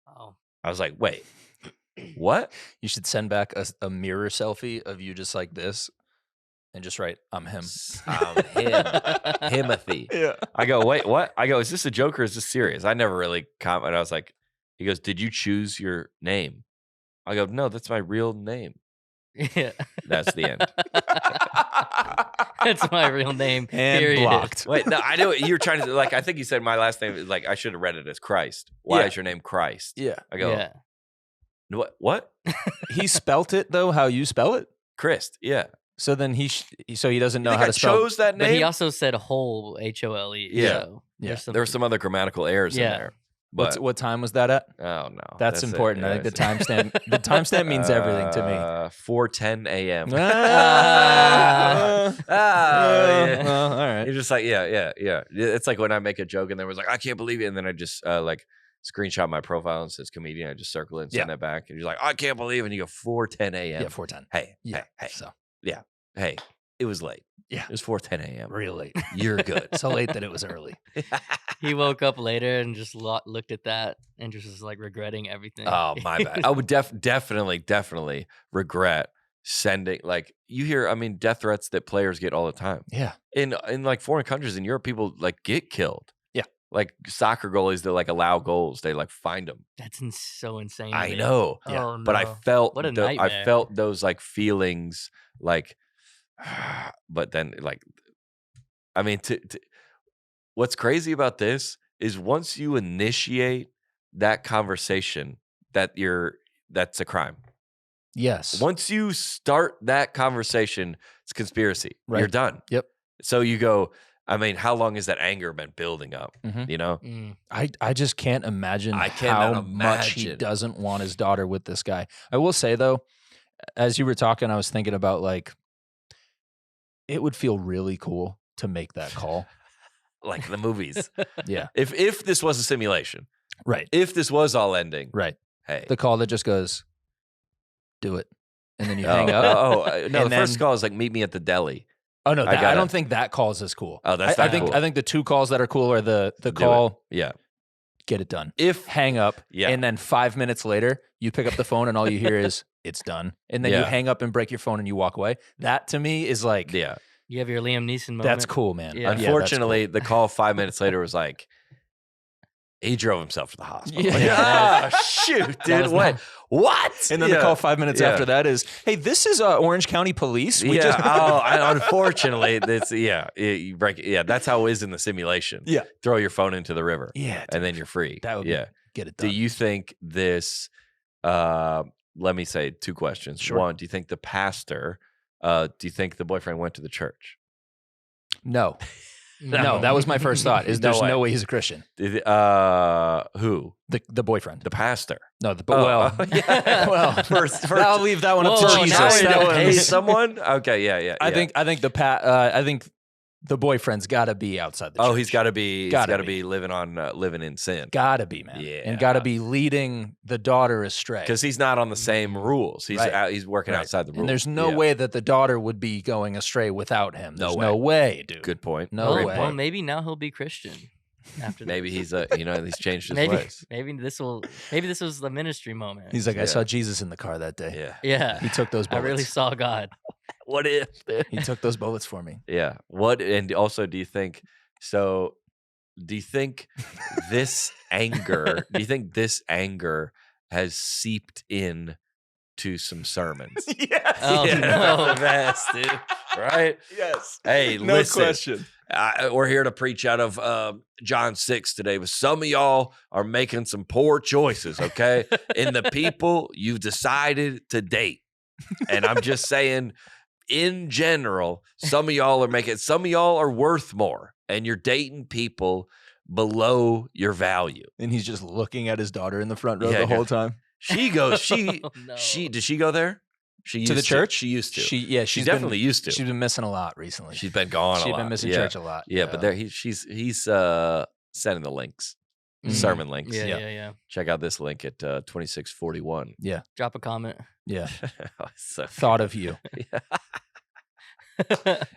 Oh. I was like, wait, what? You should send back a mirror selfie of you just like this and just write, I'm him. Him. Himothy. Yeah. I go, wait, what? I go, is this a joke or is this serious? I never really comment. I was like, he goes, did you choose your name? I go, no, that's my real name. Yeah. That's the end. That's my real name. And period. blocked. Wait, no, I know you're trying to, like, I think you said my last name is like, I should have read it as Christ. Why Yeah. is your name Christ? Yeah. I go, Yeah. what? He spelt it though, how you spell it. Christ. Yeah. So then he doesn't know You think how I to spell. chose that But he name? also said whole, HOLE. Yeah. So Yeah. There were some other grammatical errors in Yeah. there. But, What time was that at? oh no. That's it. important. I Yeah, think the that's it. timestamp. The timestamp means everything to me. 4:10 a.m. Ah. Yeah. Well, all right. You're just like, yeah. It's like when I make a joke and there was like, I can't believe it. And then I just like screenshot my profile and says comedian. I just circle it and send that back. And you're like, I can't believe it. And you go 4:10 a.m. Yeah, 4:10. Hey, Yeah. hey. So Hey, it was late. Yeah. It was 4:10 a.m. real late. You're good. So late that it was early. He woke up later and just looked at that and just was like regretting everything. Oh, my bad. I would definitely regret sending, like, you hear, I mean, death threats that players get all the time. Yeah. In like foreign countries in Europe, people like get killed. Yeah. Like soccer goalies that like allow goals, they like find them. That's so insane. to I me. know. Yeah. Oh, But I no. felt What a I nightmare. felt those like feelings like, but then like, I mean, what's crazy about this is once you initiate that conversation that that's a crime. Yes. Once you start that conversation, it's conspiracy. Right. You're done. Yep. So you go, I mean, how long has that anger been building up? Mhm. You know? I just can't imagine I cannot how much he imagine. doesn't want his daughter with this guy. I will say though, as you were talking, I was thinking about like, it would feel really cool to make that call. Like the movies. Yeah. If this was a simulation, Right. if this was all ending, Right. hey. The call that just goes, do it. And then you hang up. No, And the first then- call is like, meet me at the deli. Oh no, I gotta- don't think that call is as cool. Oh, that's I not think cool. I think the two calls that are cool are the Do call, it. Yeah. get it done. If Hang up. Yeah. And then 5 minutes later, you pick up the phone and all you hear is it's done. And then you Yeah. hang up and break your phone and you walk away. That to me is like, yeah. You have your Liam Neeson moment. that's cool, man. Yeah. Unfortunately, the call 5 minutes later was like, he drove himself to the hospital. Yeah. Like, ah, shoot, That dude. was What? What? And then the call 5 minutes Yeah. after that is, hey, this is Orange County Police. We yeah. just Unfortunately, that's you break. Yeah, that's how it is in the simulation. Yeah. Throw your phone into the river. Yeah, and then you're free. that would be, get it Do done. you think this? Let me say two questions. Sure. One, do you think the pastor? Do you think the boyfriend went to the church? No. No, that was my first thought. Is No there's way. no way he's a Christian. Who? The boyfriend. The pastor. No, the Oh, well, yeah. well, First, I'll leave that one up to Whoa, Jesus. now Now you're you gonna don't pay pay some- someone. Okay, yeah. I think I think the boyfriend's got to be outside the church. Oh, he's got to be. He's Gotta got to be. be living on living in sin Gotta be, man. Yeah. And gotta be leading the daughter astray. because he's not on the same rules. He's Right. he's working Right. outside the rules. And there's no Yeah. way that the daughter would be going astray without him. No There's way. no way, dude. Good point. No Great way. Well, point. maybe now he'll be Christian. After that. Maybe he's he's changed his maybe ways. maybe this was the ministry moment. He's like, I Yeah. saw Jesus in the car that day. Yeah. yeah, He took those I bullets. really saw God. What if? He took those bullets for me. Yeah. What and also do you think so do you think this anger has seeped in to some sermons? Yes. Oh, Yeah, no. the best, dude. Right? Yes. Hey, No listen. question. We're here to preach out of John 6 today, but some of y'all are making some poor choices, okay? In the people you've decided to date. And I'm just saying, in general, some of y'all are worth more, and you're dating people below your value. And he's just looking at his daughter in the front row Yeah, the whole time. She goes, Oh, no. did she go there? She used To the church? She used to. She's She's definitely used to. She's been missing a lot recently. She's been gone a She's lot. been missing Yeah. church a lot. Yeah, but there he's sending the links, Mhm. sermon links. Yeah. Check out this link at 2641. Drop a comment. Yeah. So, Thought of you.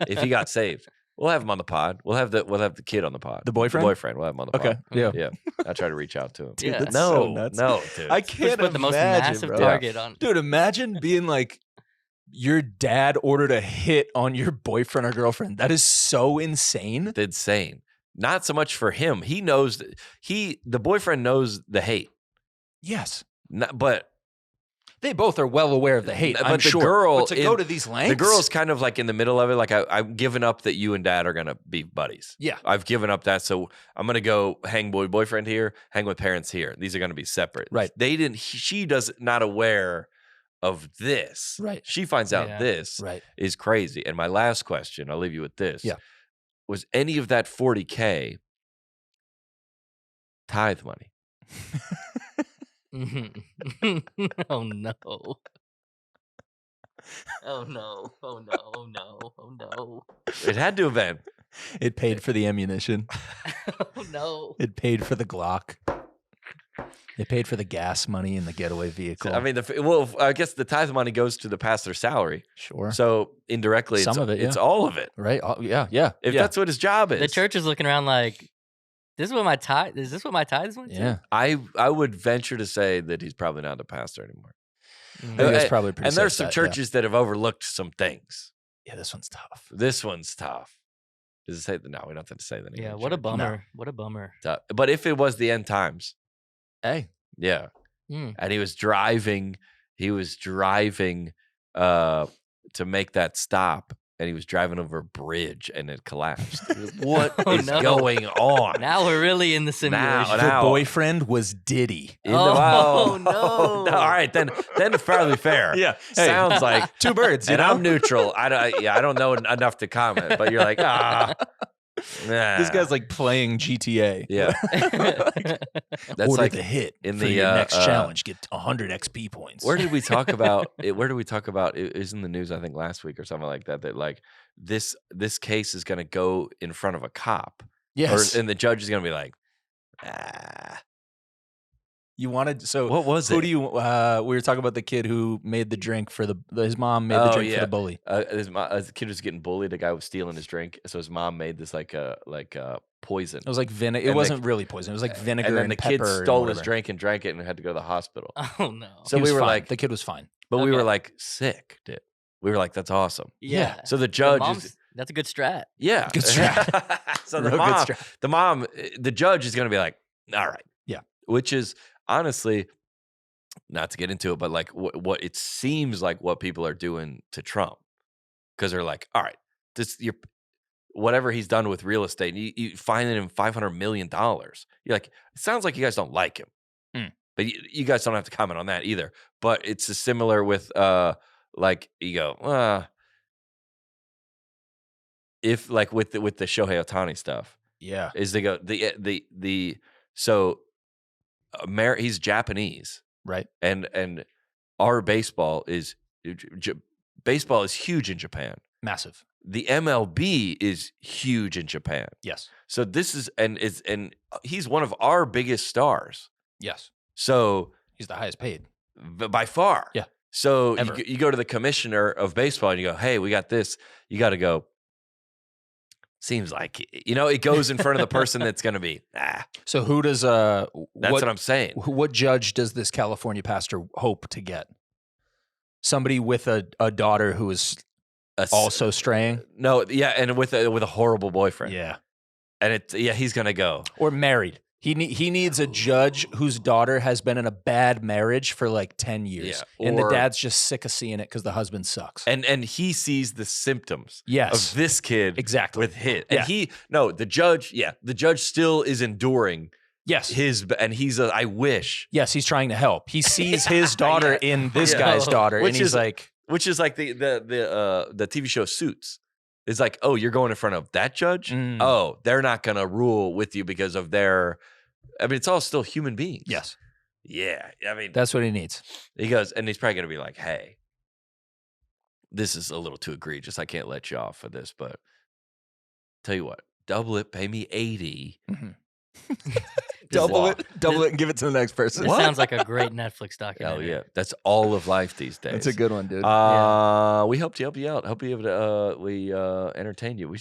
if he got saved, we'll have him on the pod. We'll have the kid on the pod. The boyfriend? We'll have him on the Okay. pod. Yeah. Yeah. I try to reach out to him. Dude, that's no, so nuts. no, dude. I Just can't put the most imagine, massive bro. target on. Dude, imagine being like, your dad ordered a hit on your boyfriend or girlfriend. That is so insane. It's insane. Not so much for him. He knows the boyfriend knows the hate. Yes. But They both are well aware of the hate. But I'm the sure. girl But to go to these lengths, the girl's kind of like in the middle of it. Like I'm giving up that you and dad are gonna be buddies. Yeah. I've given up that, so I'm gonna go hang boyfriend here, hang with parents here. These are gonna be separate. Right. She does not aware of this. Right. She finds out Yeah. this right. is crazy. And my last question, I'll leave you with this. Yeah. Was any of that $40K tithe money? Oh no. Oh no. Oh no. Oh no. Oh no. It had to have been. It paid for the ammunition. Oh no. It paid for the Glock. It paid for the gas money in the getaway vehicle. I mean, I guess the tithe money goes to the pastor's salary. sure. So indirectly, Some of it, it's yeah. all of it. Right? Yeah. Yeah. If yeah. that's what his job is. The church is looking around like, this is what my tithe. Is this what my tithes went to? Yeah. I would venture to say that he's probably not a pastor anymore. I think that's probably a pretty And there's safe some bet, churches that have overlooked some things. Yeah, this one's tough. This one's tough. Does it say that? No, we don't have to say that. Yeah. anymore. What a Church. bummer. What a bummer. But if it was the end times, Hey. yeah, Mm. and he was driving to make that stop, and he was driving over a bridge and it collapsed. What is going on? Now we're really in the simulation. The boyfriend was Diddy. No. All right, then it's fairly fair. Yeah. Hey, sounds like two birds. And I'm neutral. I don't know enough to comment, but you're like, nah. This guy's like playing GTA. Yeah. That's Order like the hit in for the your next challenge. Get 100 XP points. Where did we talk about it? Where did we talk about it? Was in the news, I think, last week or something like that. That like this case is going to go in front of a cop. Yes. And the judge is going to be like, You wanted what was who it? do you? We were talking about the kid who made the drink for his mom made the drink for the bully. The kid was getting bullied. The guy was stealing his drink, so his mom made this like poison. It was like vinegar. It wasn't really poison. It was like vinegar and then the kid pepper stole his drink and drank it and had to go to the hospital. Oh no! So we were fine. like, the kid was fine, but we were like sick. We were like, that's awesome. Yeah. So the judge is. That's a good strat. Yeah. Good strat. So the judge is going to be like, all right. Yeah. Which is honestly, not to get into it, but like what it seems like what people are doing to Trump. Because they're like, all right, whatever he's done with real estate, you fining him $500 million. You're like, it sounds like you guys don't like him. But you guys don't have to comment on that either. But it's similar with like you go, if like with the Shohei Ohtani stuff, yeah, is they go he's Japanese, right? And our baseball is huge in Japan, massive. The MLB is huge in Japan. Yes. So this is and he's one of our biggest stars. Yes. So he's the highest paid by far. Yeah. So you go to the commissioner of baseball and you go, hey, we got this. You got to go. Seems like, it goes in front of the person that's going to be, So who does, that's what I'm saying. What judge does this California pastor hope to get? Somebody with a daughter who is also straying? No, yeah, and with a horrible boyfriend. Yeah. And he's going to go. Or married. He needs a judge whose daughter has been in a bad marriage for like 10 years. Yeah, and the dad's just sick of seeing it because the husband sucks. And he sees the symptoms of this kid with his. And the judge still is enduring and he's I wish. Yes, he's trying to help. He sees his daughter in this guy's daughter, and he's like. Which is like the TV show Suits. It's like, oh, you're going in front of that judge? Oh, they're not going to rule with you because of it's all still human beings. Yes. Yeah. I mean, that's what he needs. He goes, and he's probably going to be like, hey, this is a little too egregious. I can't let you off for this, but tell you what, double it, pay me 80. Mm-hmm. double it and give it to the next person. This sounds like a great Netflix documentary. Hell yeah. That's all of life these days. That's a good one, dude. We hope to help you out. Hope we entertain you.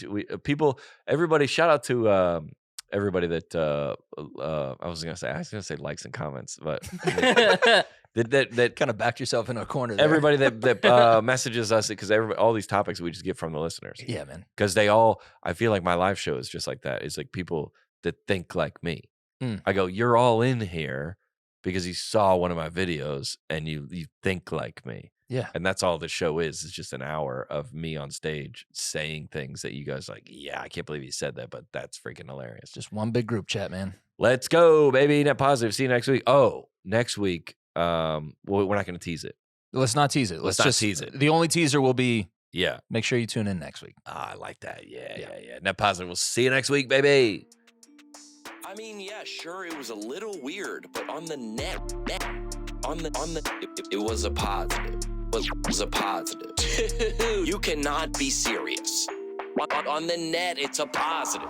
Everybody, shout out to everybody that I was gonna say likes and comments, but that kind of backed yourself in a corner there. Everybody that messages us, because all these topics we just get from the listeners. Yeah, man. Because I feel like my live show is just like that. It's like people that think like me. I go, you're all in here because you saw one of my videos and you think like me. Yeah. And that's all the show is. It's just an hour of me on stage saying things that you guys like, yeah, I can't believe you said that, but that's freaking hilarious. Just one big group chat, man. Let's go, baby. Net positive. See you next week. Oh, next week. We're not going to tease it. Let's not tease it. Let's not tease it. The only teaser will be, yeah, make sure you tune in next week. I like that. Yeah. Net positive. We'll see you next week, baby. I mean, yeah, sure, it was a little weird, but on the net, it was a positive. It was a positive. You cannot be serious. On the net, it's a positive.